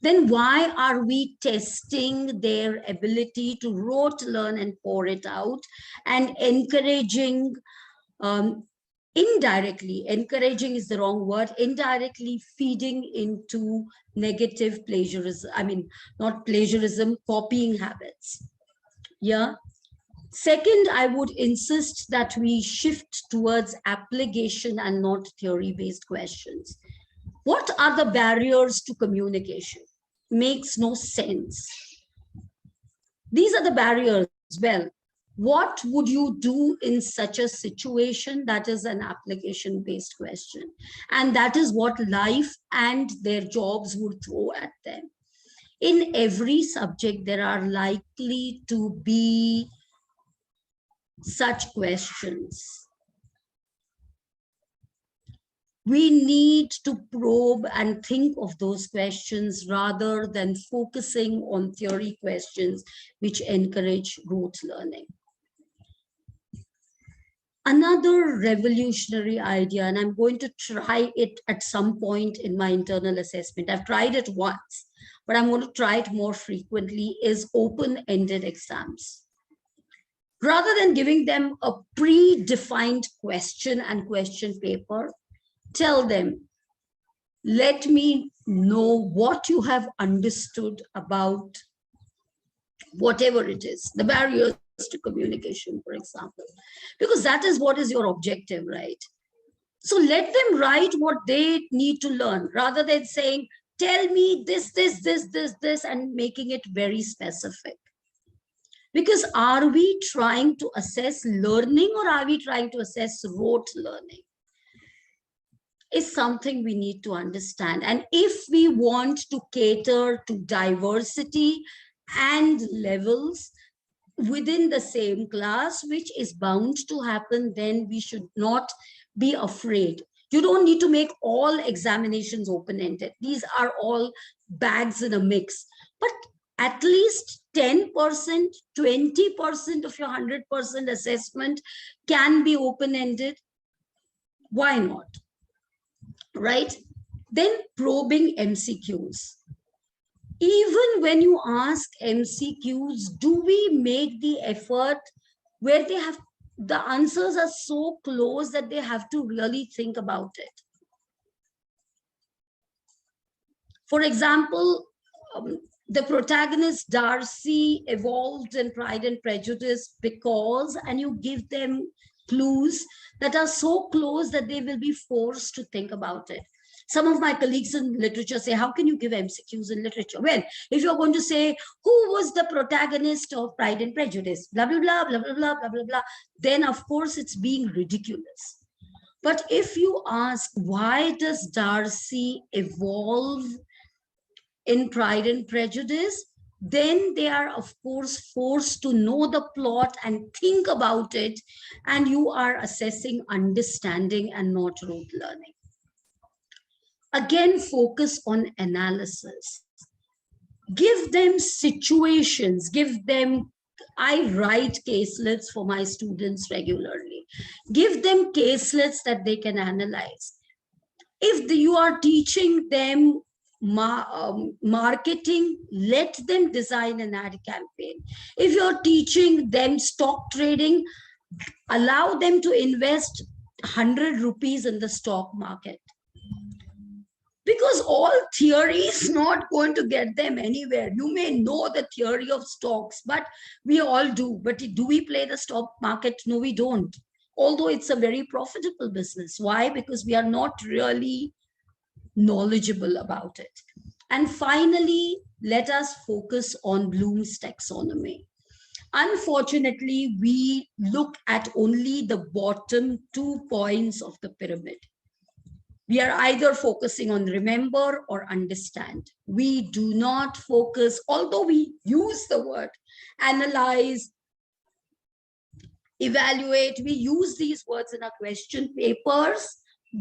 Then why are we testing their ability to rote learn and pour it out, and encouraging, indirectly, encouraging is the wrong word, indirectly feeding into negative plagiarism, I mean, not plagiarism, copying habits? Yeah. Second, I would insist that we shift towards application and not theory-based questions. What are the barriers to communication? Makes no sense. These are the barriers. Well, what would you do in such a situation? That is an application-based question. And that is what life and their jobs would throw at them. In every subject, there are likely to be such questions. We need to probe and think of those questions rather than focusing on theory questions which encourage rote learning. Another revolutionary idea, and I'm going to try it at some point in my internal assessment. I've tried it once, but I'm going to try it more frequently, is open-ended exams. Rather than giving them a predefined question and question paper, tell them, let me know what you have understood about whatever it is, the barriers to communication, for example, because that is what is your objective, right? So let them write what they need to learn rather than saying, tell me this, and making it very specific. Because are we trying to assess learning or are we trying to assess rote learning? Is something we need to understand. And if we want to cater to diversity and levels within the same class, which is bound to happen, then we should not be afraid. You don't need to make all examinations open-ended. These are all bags in a mix. But at least 10%, 20% of your 100% assessment can be open-ended. Why not? Right? Then probing MCQs. Even when you ask MCQs, do we make the effort where they have, the answers are so close that they have to really think about it? For example, the protagonist Darcy evolved in Pride and Prejudice because, and you give them clues that are so close that they will be forced to think about it. Some of my colleagues in literature say, how can you give MCQs in literature? Well, if you're going to say, who was the protagonist of Pride and Prejudice, blah, blah, blah, blah, blah, blah, blah, blah, blah, then of course it's being ridiculous. But if you ask, why does Darcy evolve in Pride and Prejudice, then they are, of course, forced to know the plot and think about it, and you are assessing understanding and not rote learning. Again, focus on analysis. Give them situations, give them, I write caselets for my students regularly. Give them caselets that they can analyze. If you are teaching them marketing, let them design an ad campaign. If you're teaching them stock trading, allow them to invest 100 rupees in the stock market. Because all theory is not going to get them anywhere. You may know the theory of stocks, but we all do. But do we play the stock market? No, we don't. Although it's a very profitable business. Why? Because we are not really knowledgeable about it. And finally, let us focus on Bloom's taxonomy. Unfortunately, we look at only the bottom 2 points of the pyramid. We are either focusing on remember or understand. We do not focus, although we use the word analyze, evaluate, we use these words in our question papers,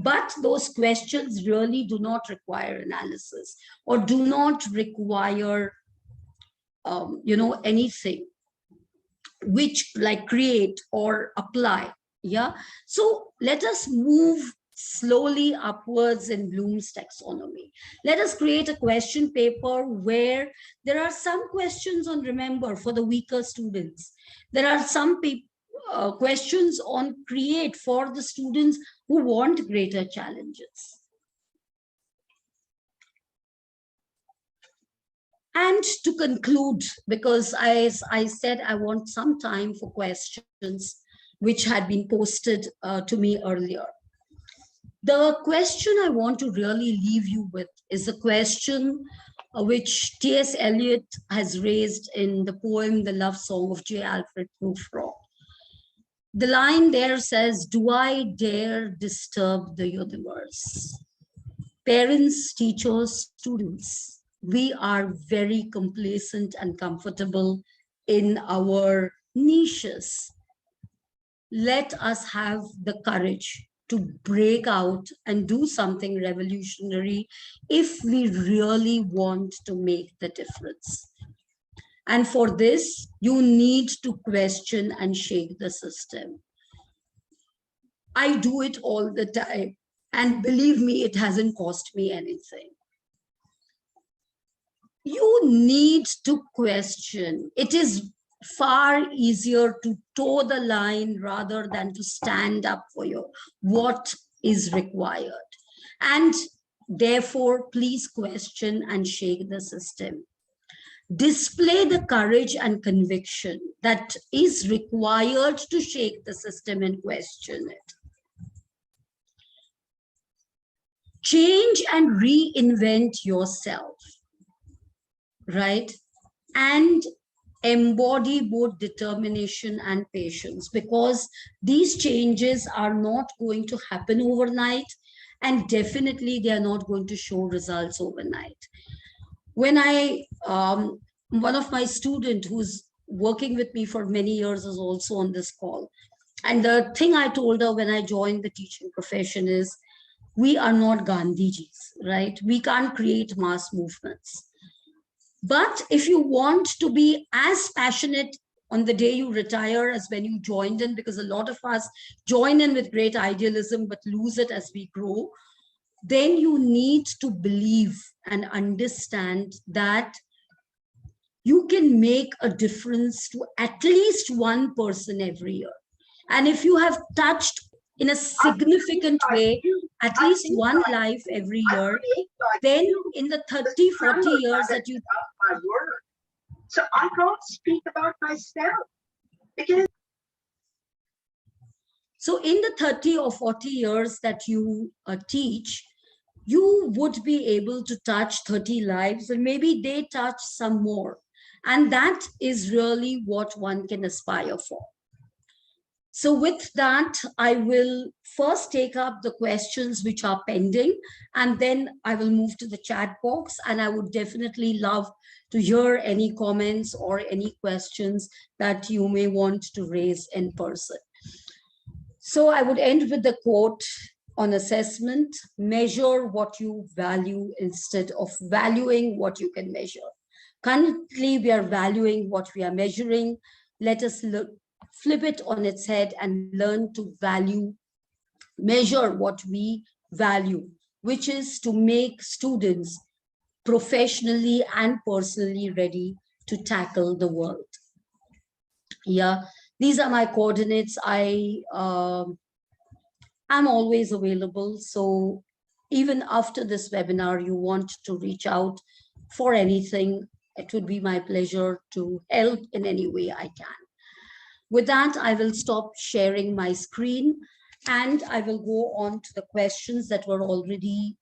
but those questions really do not require analysis or do not require, anything. which like create or apply. Yeah. So let us move slowly upwards in Bloom's taxonomy. Let us create a question paper where there are some questions on, remember, for the weaker students. There are some questions on create for the students who want greater challenges. And to conclude, because as I said, I want some time for questions which had been posted to me earlier. The question I want to really leave you with is a question which T.S. Eliot has raised in the poem, The Love Song of J. Alfred Prufrock. The line there says, "Do I dare disturb the universe?" Parents, teachers, students, we are very complacent and comfortable in our niches. Let us have the courage to break out and do something revolutionary if we really want to make the difference. And for this, you need to question and shake the system. I do it all the time. And believe me, it hasn't cost me anything. You need to question. It is far easier to toe the line rather than to stand up for what is required. And therefore, please question and shake the system. Display the courage and conviction that is required to shake the system and question it. Change and reinvent yourself, right? And embody both determination and patience, because these changes are not going to happen overnight, and definitely they are not going to show results overnight. When one of my students who's working with me for many years is also on this call. And the thing I told her when I joined the teaching profession is, we are not Gandhijis, right? We can't create mass movements. But if you want to be as passionate on the day you retire as when you joined in, because a lot of us join in with great idealism but lose it as we grow, then you need to believe and understand that you can make a difference to at least one person every year. And if you have touched in a significant way at least one life every year, then in the 30, 40 years that you... my word. So I can't speak about myself. Because so in the 30 or 40 years that you teach, you would be able to touch 30 lives, and maybe they touch some more. And that is really what one can aspire for. So with that, I will first take up the questions which are pending, and then I will move to the chat box, and I would definitely love to hear any comments or any questions that you may want to raise in person. So I would end with the quote on assessment: measure what you value instead of valuing what you can measure. Currently, we are valuing what we are measuring. Let us flip it on its head and learn to measure what we value, which is to make students professionally and personally ready to tackle the world. Yeah, these are my coordinates. I'm always available. So even after this webinar, you want to reach out for anything, it would be my pleasure to help in any way I can. With that, I will stop sharing my screen and I will go on to the questions that were already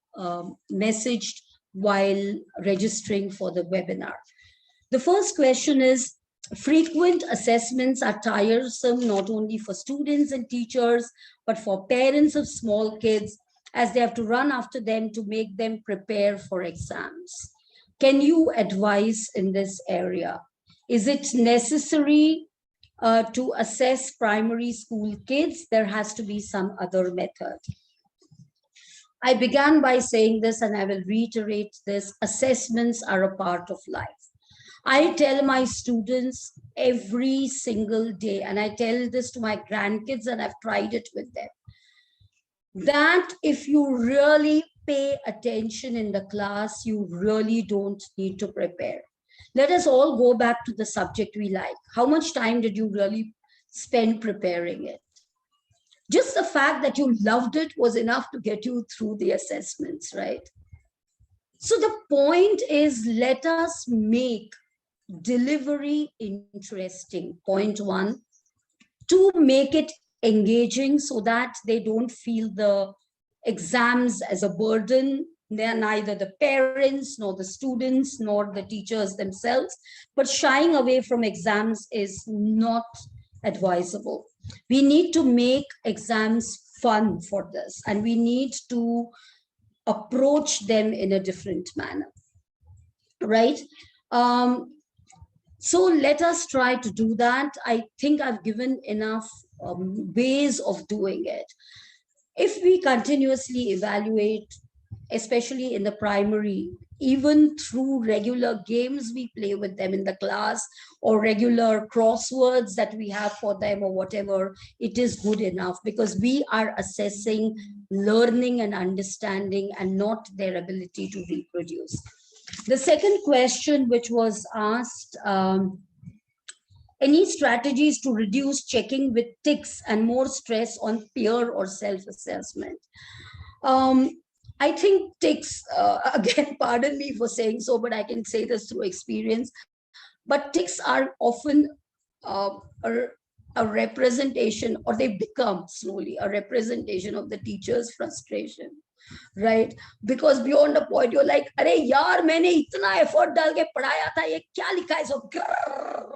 messaged while registering for the webinar. The first question is, frequent assessments are tiresome not only for students and teachers, but for parents of small kids, as they have to run after them to make them prepare for exams. Can you advise in this area? Is it necessary to assess primary school kids? There has to be some other method. I began by saying this, and I will reiterate this: assessments are a part of life. I tell my students every single day, and I tell this to my grandkids, and I've tried it with them, that if you really pay attention in the class, you really don't need to prepare. Let us all go back to the subject we like. How much time did you really spend preparing it? Just the fact that you loved it was enough to get you through the assessments, right? So the point is, let us make delivery interesting. Point one. To make it engaging so that they don't feel the exams as a burden. They're neither the parents, nor the students, nor the teachers themselves. But shying away from exams is not advisable. We need to make exams fun for this, and we need to approach them in a different manner, right? So let us try to do that. I think I've given enough ways of doing it. If we continuously evaluate, especially in the primary, even through regular games we play with them in the class, or regular crosswords that we have for them, or whatever, it is good enough, because we are assessing learning and understanding and not their ability to reproduce. The second question which was asked, any strategies to reduce checking with ticks and more stress on peer or self-assessment? I think ticks, again, pardon me for saying so, but I can say this through experience, but ticks are often a representation, or they become slowly a representation of the teacher's frustration, right? Because beyond a point, you're like, "Arey yaar, maine itna effort dal ke padhaya tha, ye kya likha hai?" So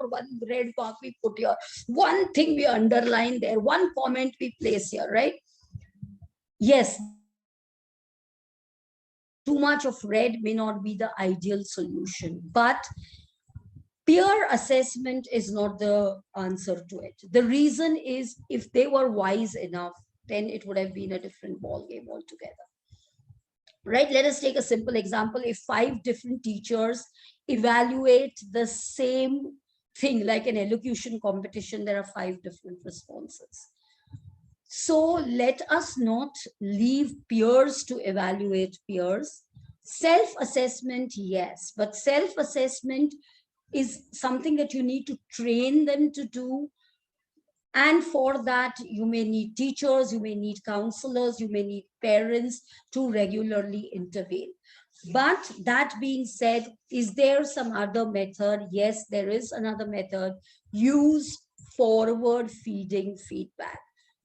one red mark we put here, one thing we underline there, one comment we place here, right? Yes, too much of red may not be the ideal solution, but peer assessment is not the answer to it. The reason is, if they were wise enough, then it would have been a different ball game altogether. Right? Let us take a simple example. If 5 different teachers evaluate the same thing, like an elocution competition, there are 5 different responses. So let us not leave peers to evaluate peers. Self-assessment, yes, but self-assessment is something that you need to train them to do. And for that, you may need teachers, you may need counselors, you may need parents to regularly intervene. But that being said, is there some other method? Yes, there is another method. Use forward feeding feedback.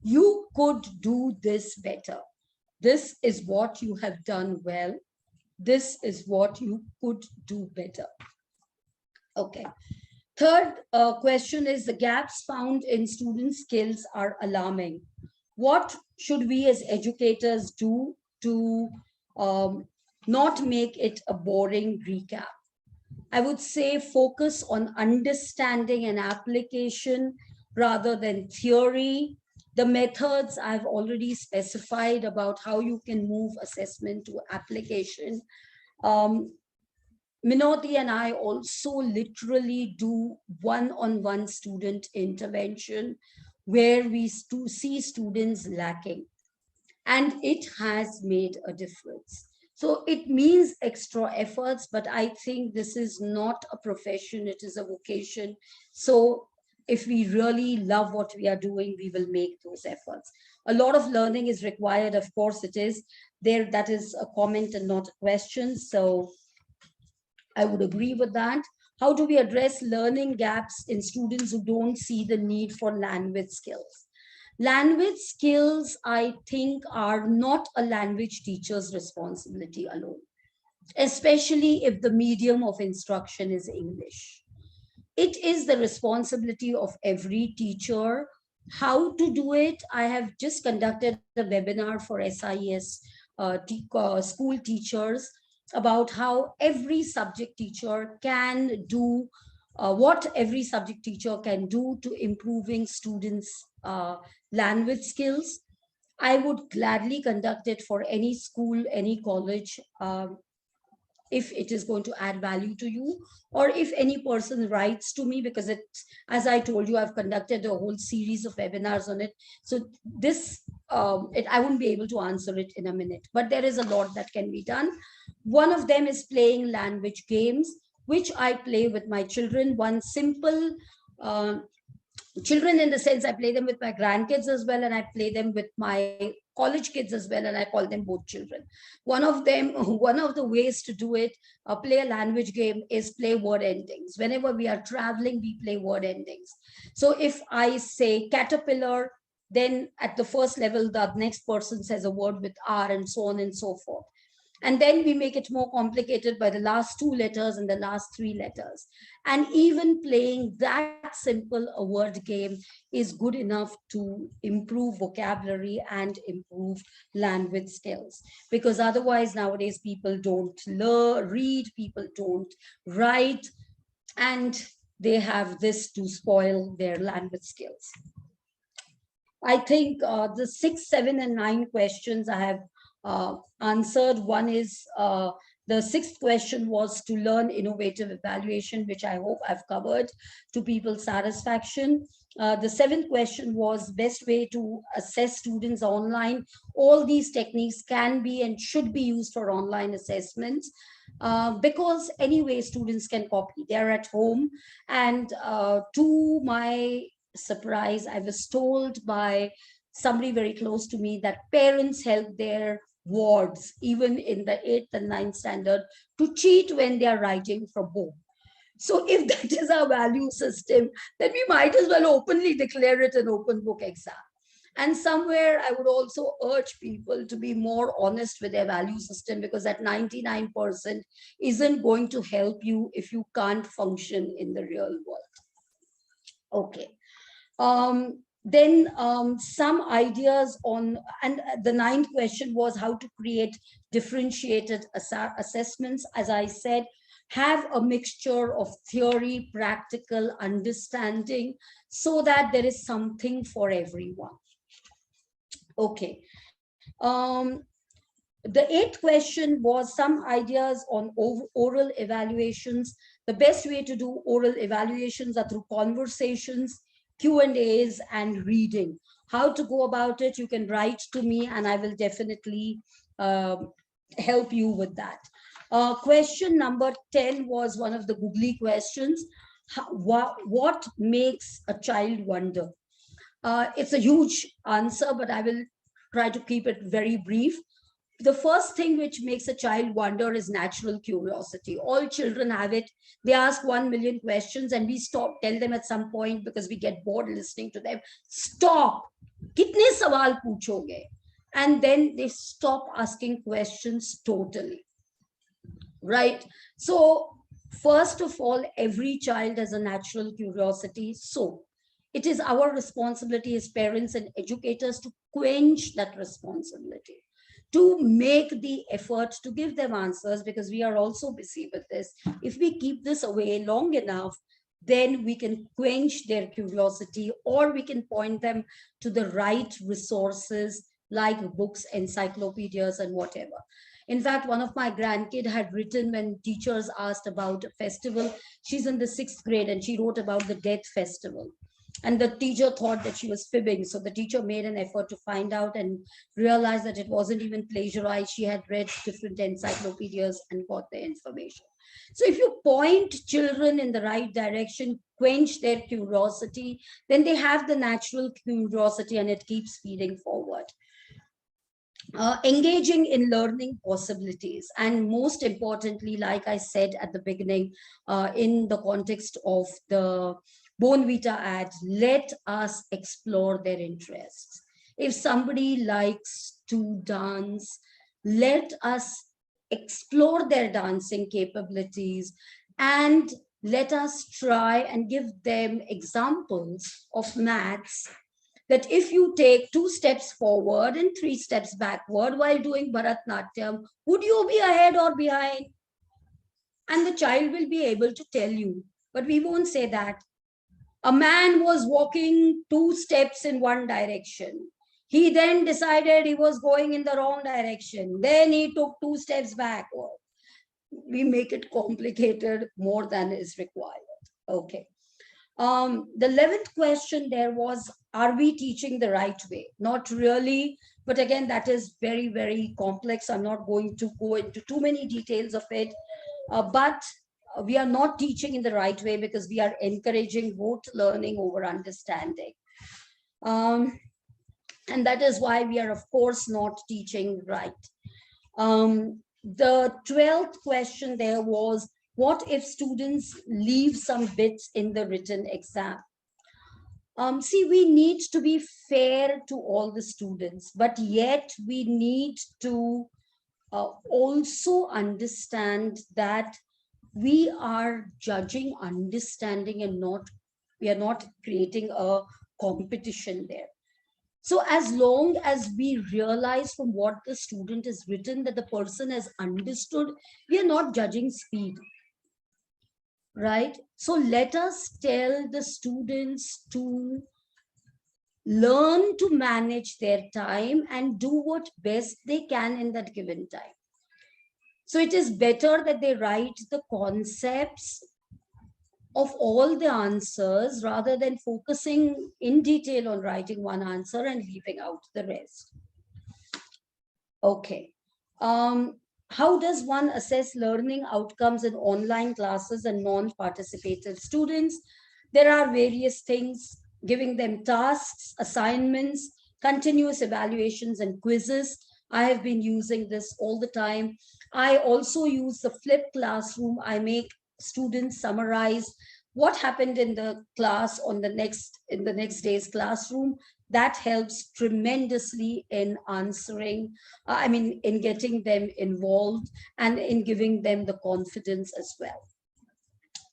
You could do this better. This is what you have done well. This is what you could do better. Okay. Third question is, the gaps found in student skills are alarming. What should we as educators do to not make it a boring recap? I would say focus on understanding and application rather than theory. The methods I've already specified about how you can move assessment to application. Minoti and I also literally do one-on-one student intervention where we see students lacking, and it has made a difference. So it means extra efforts, but I think this is not a profession, it is a vocation. So if we really love what we are doing, we will make those efforts. A lot of learning is required, of course it is. There, that is a comment and not a question. So I would agree with that. How do we address learning gaps in students who don't see the need for language skills? Language skills, I think, are not a language teacher's responsibility alone, especially if the medium of instruction is English. It is the responsibility of every teacher. How to do it? I have just conducted a webinar for SIS school teachers about how every subject teacher can do what every subject teacher can do to improving students' language skills. I would gladly conduct it for any school, any college, if it is going to add value to you, or if any person writes to me, because it's, as I told you, I've conducted a whole series of webinars on it. So this, I wouldn't be able to answer it in a minute, but there is a lot that can be done. One of them is playing language games, which I play with my children. One simple, children in the sense I play them with my grandkids as well, and I play them with my college kids as well, and I call them both children. One of the ways to do it, play a language game, is play word endings. Whenever we are traveling, we play word endings. So if I say caterpillar, then at the first level, the next person says a word with R, and so on and so forth. And then we make it more complicated by the last 2 letters and the last 3 letters. And even playing that simple a word game is good enough to improve vocabulary and improve language skills. Because otherwise, nowadays, people don't read, people don't write, and they have this to spoil their language skills. I think the 6, 7, and 9 questions I have answered. One is the 6th question was to learn innovative evaluation, which I hope I've covered to people's satisfaction. The 7th question was best way to assess students online. All these techniques can be and should be used for online assessments, because anyway, students can copy. They're at home. And to my surprise, I was told by somebody very close to me that parents help their wards, even in the 8th and 9th standard, to cheat when they are writing from home. So if that is our value system, then we might as well openly declare it an open book exam. And somewhere I would also urge people to be more honest with their value system, because that 99% isn't going to help you if you can't function in the real world. Okay. Then some ideas on, and the 9th question was how to create differentiated assessments. As I said, have a mixture of theory, practical understanding, so that there is something for everyone. Okay. The 8th question was some ideas on oral evaluations. The best way to do oral evaluations are through conversations, Q&As, and reading. How to go about it, you can write to me and I will definitely help you with that. Question number 10 was one of the googly questions. What makes a child wonder? It's a huge answer, but I will try to keep it very brief. The first thing which makes a child wonder is natural curiosity. All children have it. They ask 1 million questions and we tell them at some point, because we get bored listening to them, stop, kitne sawal puchoge? And then they stop asking questions totally, right? So first of all, every child has a natural curiosity. So it is our responsibility as parents and educators to quench that responsibility, to make the effort to give them answers, because we are also busy with this. If we keep this away long enough, then we can quench their curiosity, or we can point them to the right resources like books, encyclopedias, and whatever. In fact, one of my grandkids had written, when teachers asked about a festival, she's in the 6th grade, and she wrote about the Death Festival. And the teacher thought that she was fibbing. So the teacher made an effort to find out and realized that it wasn't even plagiarized. She had read different encyclopedias and got the information. So if you point children in the right direction, quench their curiosity, then they have the natural curiosity and it keeps feeding forward. Engaging in learning possibilities. And most importantly, like I said at the beginning, in the context of the Bonvita ad, let us explore their interests. If somebody likes to dance, let us explore their dancing capabilities, and let us try and give them examples of maths, that if you take 2 steps forward and 3 steps backward while doing Bharatnatyam, would you be ahead or behind? And the child will be able to tell you, but we won't say that. A man was walking 2 steps in one direction. He then decided he was going in the wrong direction. Then he took 2 steps backward. we make it complicated more than is required. Okay. The 11th question there was, are we teaching the right way? Not really, but again, that is very, very complex. I'm not going to go into too many details of it, but we are not teaching in the right way because we are encouraging rote learning over understanding. And that is why we are, of course, not teaching right. The 12th question there was, what if students leave some bits in the written exam? See, we need to be fair to all the students, but yet we need to also understand that we are judging understanding and we are not creating a competition there. So as long as we realize from what the student has written that the person has understood, we are not judging speed, right? So let us tell the students to learn to manage their time and do what best they can in that given time. So it is better that they write the concepts of all the answers rather than focusing in detail on writing one answer and leaving out the rest. Okay. How does one assess learning outcomes in online classes and non-participative students? There are various things, giving them tasks, assignments, continuous evaluations and quizzes. I have been using this all the time. I also use the flipped classroom. I make students summarize what happened in the class in the next day's classroom. That helps tremendously in answering, in getting them involved and in giving them the confidence as well.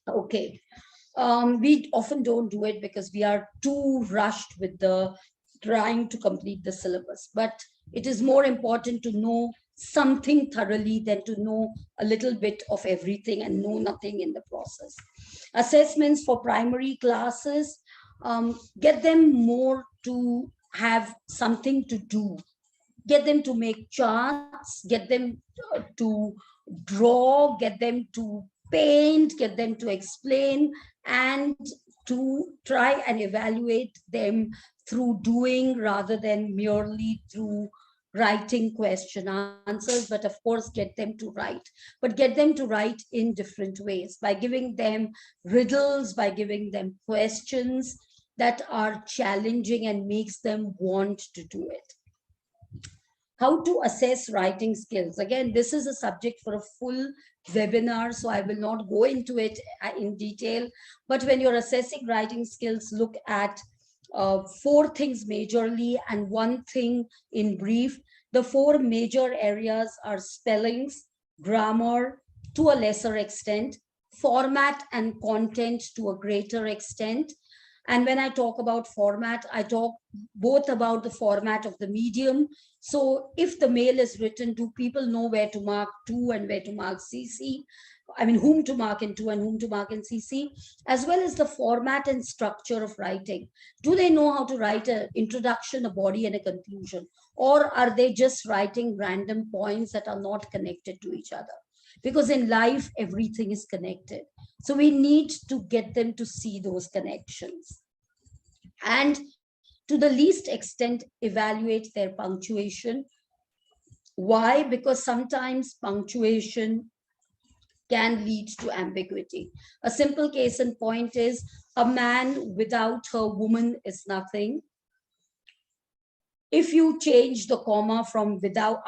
Okay. We often don't do it because we are too rushed with the trying to complete the syllabus, but it is more important to know something thoroughly than to know a little bit of everything and know nothing in the process. Assessments for primary classes, get them more to have something to do, get them to make charts, get them to draw, get them to paint, get them to explain, and to try and evaluate them through doing rather than merely through writing question answers. But of course, get them to write, but get them to write in different ways, by giving them riddles, by giving them questions that are challenging and makes them want to do it. How to assess writing skills. Again, this is a subject for a full webinar, so I will not go into it in detail. But when you're assessing writing skills, look at 4 things majorly and 1 thing in brief. The 4 major areas are spellings, grammar to a lesser extent, format and content to a greater extent. And when I talk about format, I talk both about the format of the medium. So if the mail is written, do people know where to mark to and where to mark CC? Whom to mark in to and whom to mark in CC, as well as the format and structure of writing. Do they know how to write an introduction, a body, and a conclusion? Or are they just writing random points that are not connected to each other? Because in life, everything is connected. So we need to get them to see those connections. And to the least extent, evaluate their punctuation. Why? Because sometimes punctuation can lead to ambiguity. A simple case in point is, a man without her woman is nothing. If you change the comma from without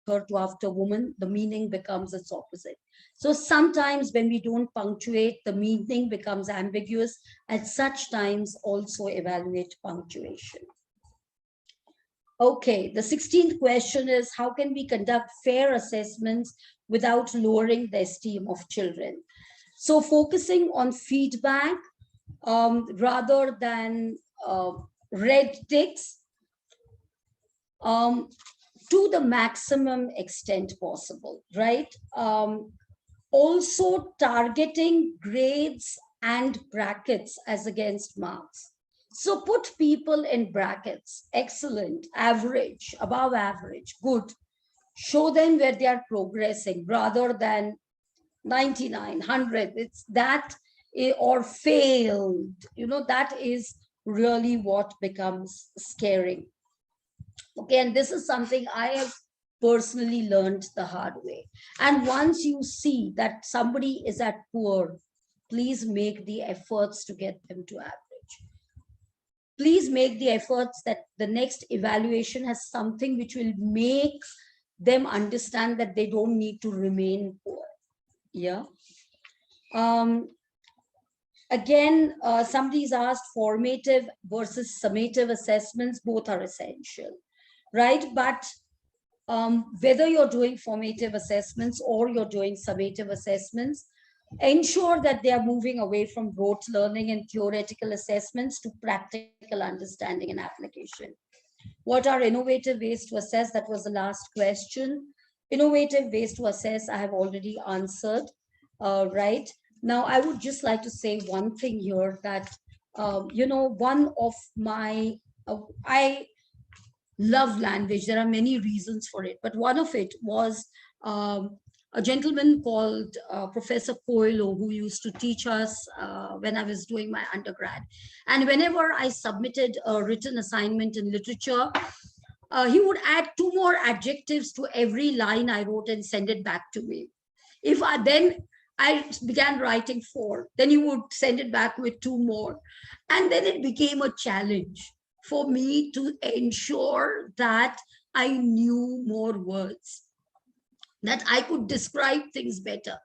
her to after woman, the meaning becomes its opposite. So sometimes when we don't punctuate, the meaning becomes ambiguous. At such times, also evaluate punctuation. Okay, the 16th question is, how can we conduct fair assessments without lowering the esteem of children? So focusing on feedback rather than red ticks, to the maximum extent possible, right? Also targeting grades and brackets as against marks. So put people in brackets: excellent, average, above average, good. show them where they are progressing rather than 99, 100. It's that or failed, that is really what becomes scaring. Okay, and this is something I have personally learned the hard way. And once you see that somebody is at poor, please make the efforts to get them to average. Please make the efforts that the next evaluation has something which will make them understand that they don't need to remain poor. Yeah. Again, somebody's asked formative versus summative assessments, both are essential, right? But whether you're doing formative assessments or you're doing summative assessments, ensure that they are moving away from rote learning and theoretical assessments to practical understanding and application. What are innovative ways to assess? That was the last question. Innovative ways to assess, I have already answered, right? Now, I would just like to say one thing here that, one of my, I love language. There are many reasons for it, but one of it was a gentleman called Professor Coelho, who used to teach us when I was doing my undergrad. And whenever I submitted a written assignment in literature, he would add 2 more adjectives to every line I wrote and send it back to me. If I began writing 4, then he would send it back with 2 more. And then it became a challenge for me to ensure that I knew more words, that I could describe things better.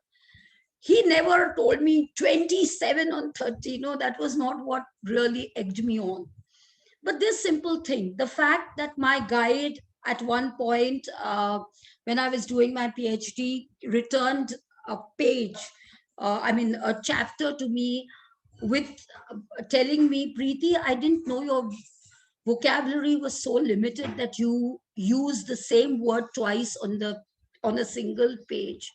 He never told me 27 on 30. No, that was not what really egged me on. But this simple thing, the fact that my guide at one point, when I was doing my PhD, returned a page, a chapter to me with telling me, Preeti, I didn't know your vocabulary was so limited that you use the same word twice on a single page.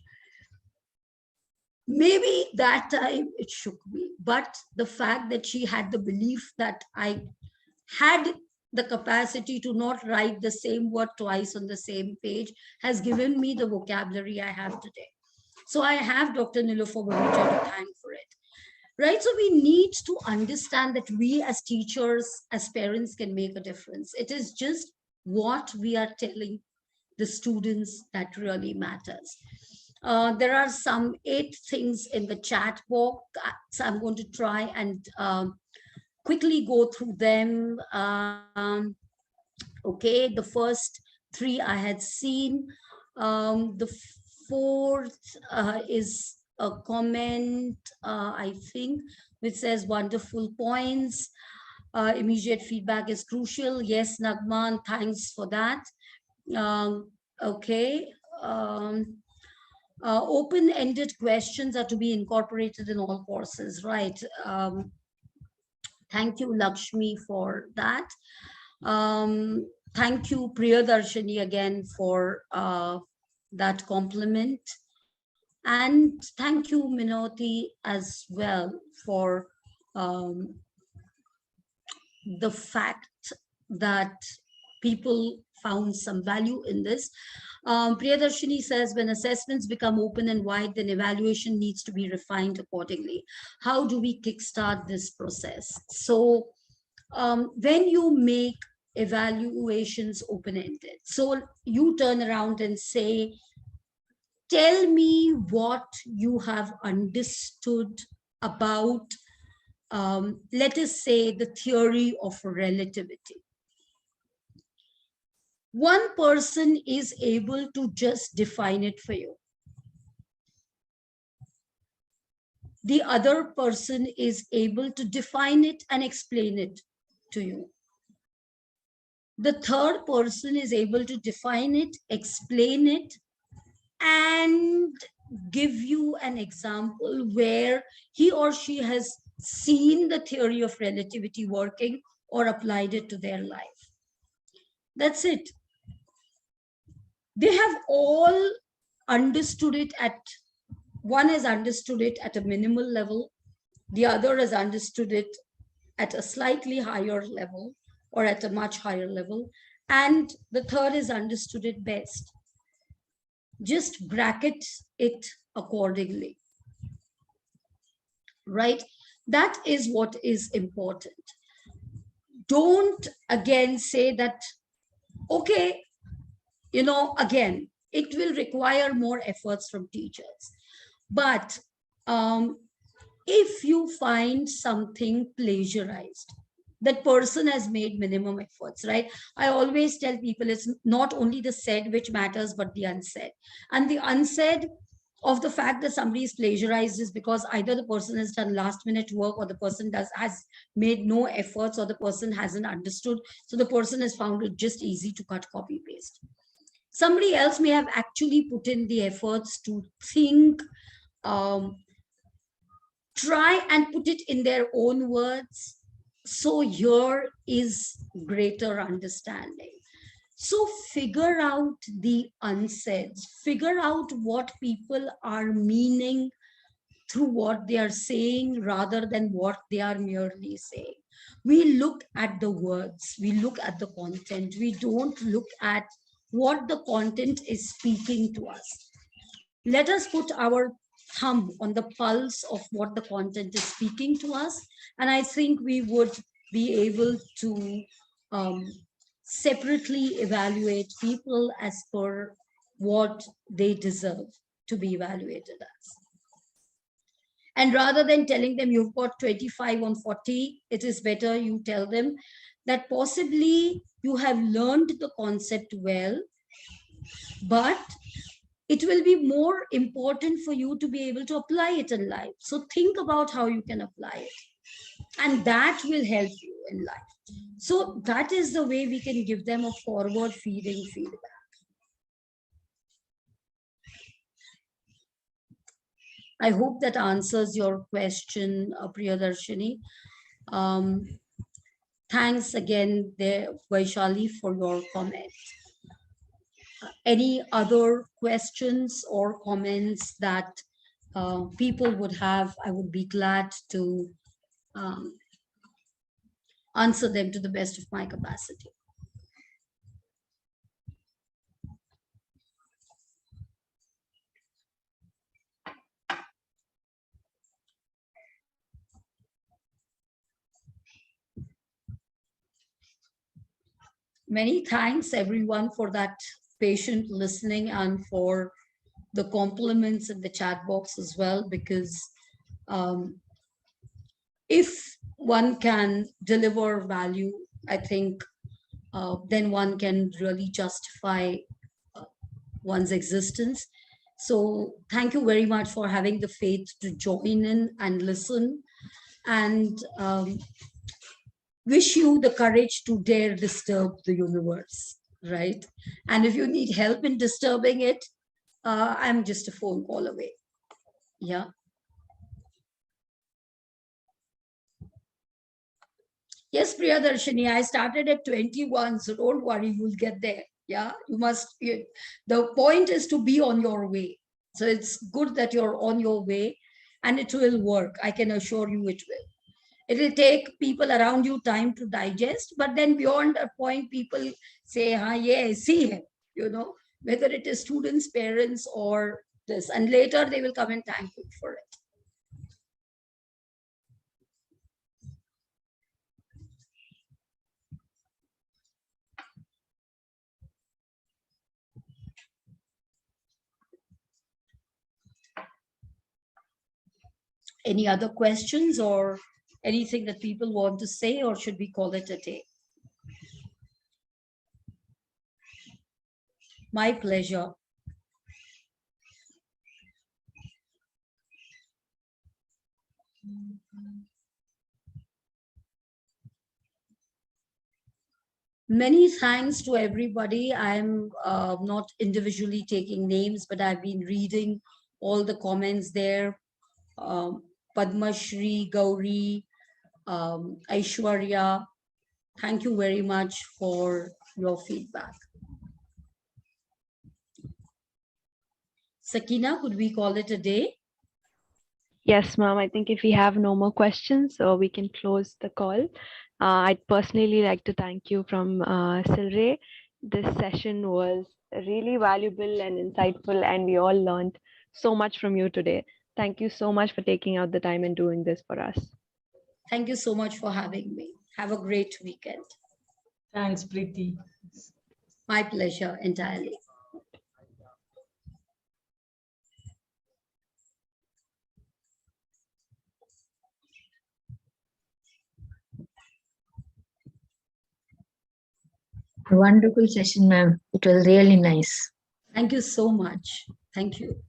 Maybe that time it shook me, but the fact that she had the belief that I had the capacity to not write the same word twice on the same page has given me the vocabulary I have today. So I have Dr. Nilofer Barucha to thank for it. Right? So we need to understand that we as teachers, as parents can make a difference. It is just what we are telling the students that really matters. There are some 8 things in the chat box. So I'm going to try and quickly go through them. Okay, the first 3 I had seen. The 4th is a comment, I think, which says wonderful points. Immediate feedback is crucial. Yes, Nagman, thanks for that. Okay. Open-ended questions are to be incorporated in all courses, right? Thank you, Lakshmi, for that. Thank you, Priyadarshini, again for that compliment. And thank you, Minoti, as well for the fact that people found some value in this. Priyadarshini says, when assessments become open and wide, then evaluation needs to be refined accordingly. How do we kickstart this process? So when you make evaluations open-ended, so you turn around and say, tell me what you have understood about, let us say, the theory of relativity. One person is able to just define it for you. The other person is able to define it and explain it to you. The third person is able to define it, explain it, and give you an example where he or she has seen the theory of relativity working or applied it to their life. That's it. They have all understood it one has understood it at a minimal level, the other has understood it at a slightly higher level or at a much higher level, and the third has understood it best. just bracket it accordingly, right? That is what is important. Don't again say that, okay, again, it will require more efforts from teachers. But if you find something plagiarized, that person has made minimum efforts, right? I always tell people it's not only the said which matters, but the unsaid. And the unsaid of the fact that somebody is plagiarized is because either the person has done last minute work, or the person has made no efforts, or the person hasn't understood. So the person has found it just easy to cut, copy, paste. Somebody else may have actually put in the efforts to think, try and put it in their own words. So here is greater understanding. So figure out the unsaid, figure out what people are meaning through what they are saying rather than what they are merely saying. We look at the words, we look at the content, we don't look at what the content is speaking to us. Let us put our thumb on the pulse of what the content is speaking to us. And I think we would be able to separately evaluate people as per what they deserve to be evaluated as. And rather than telling them you've got 25 on 40, it is better you tell them that possibly you have learned the concept well, but it will be more important for you to be able to apply it in life. So think about how you can apply it, and that will help you in life. So that is the way we can give them a forward feeding feedback. I hope that answers your question, Priyadarshini. Thanks again, Vaishali, for your comment. Any other questions or comments that people would have, I would be glad to answer them to the best of my capacity. Many thanks, everyone, for that patient listening and for the compliments in the chat box as well, because if one can deliver value, I think then one can really justify one's existence. So thank you very much for having the faith to join in and listen, and wish you the courage to dare disturb the universe, right? And if you need help in disturbing it, I'm just a phone call away. Yeah. Yes, Priyadarshini, I started at 21, so don't worry, you'll get there. Yeah, the point is to be on your way. So it's good that you're on your way, and it will work. I can assure you it will. It will take people around you time to digest, but then beyond a point, people say, yeah, see him, whether it is students, parents, or this, and later they will come and thank you for it. Any other questions or anything that people want to say, or should we call it a day? My pleasure. Many thanks to everybody. I'm not individually taking names, but I've been reading all the comments there. Padma Shri, Gauri, Aishwarya, thank you very much for your feedback. Sakina, could we call it a day? Yes, ma'am. I think if we have no more questions, we can close the call. I'd personally like to thank you from Silray. This session was really valuable and insightful, and we all learned so much from you today. Thank you so much for taking out the time and doing this for us. Thank you so much for having me. Have a great weekend. Thanks, Preeti. My pleasure entirely. Wonderful session, ma'am. It was really nice. Thank you so much. Thank you.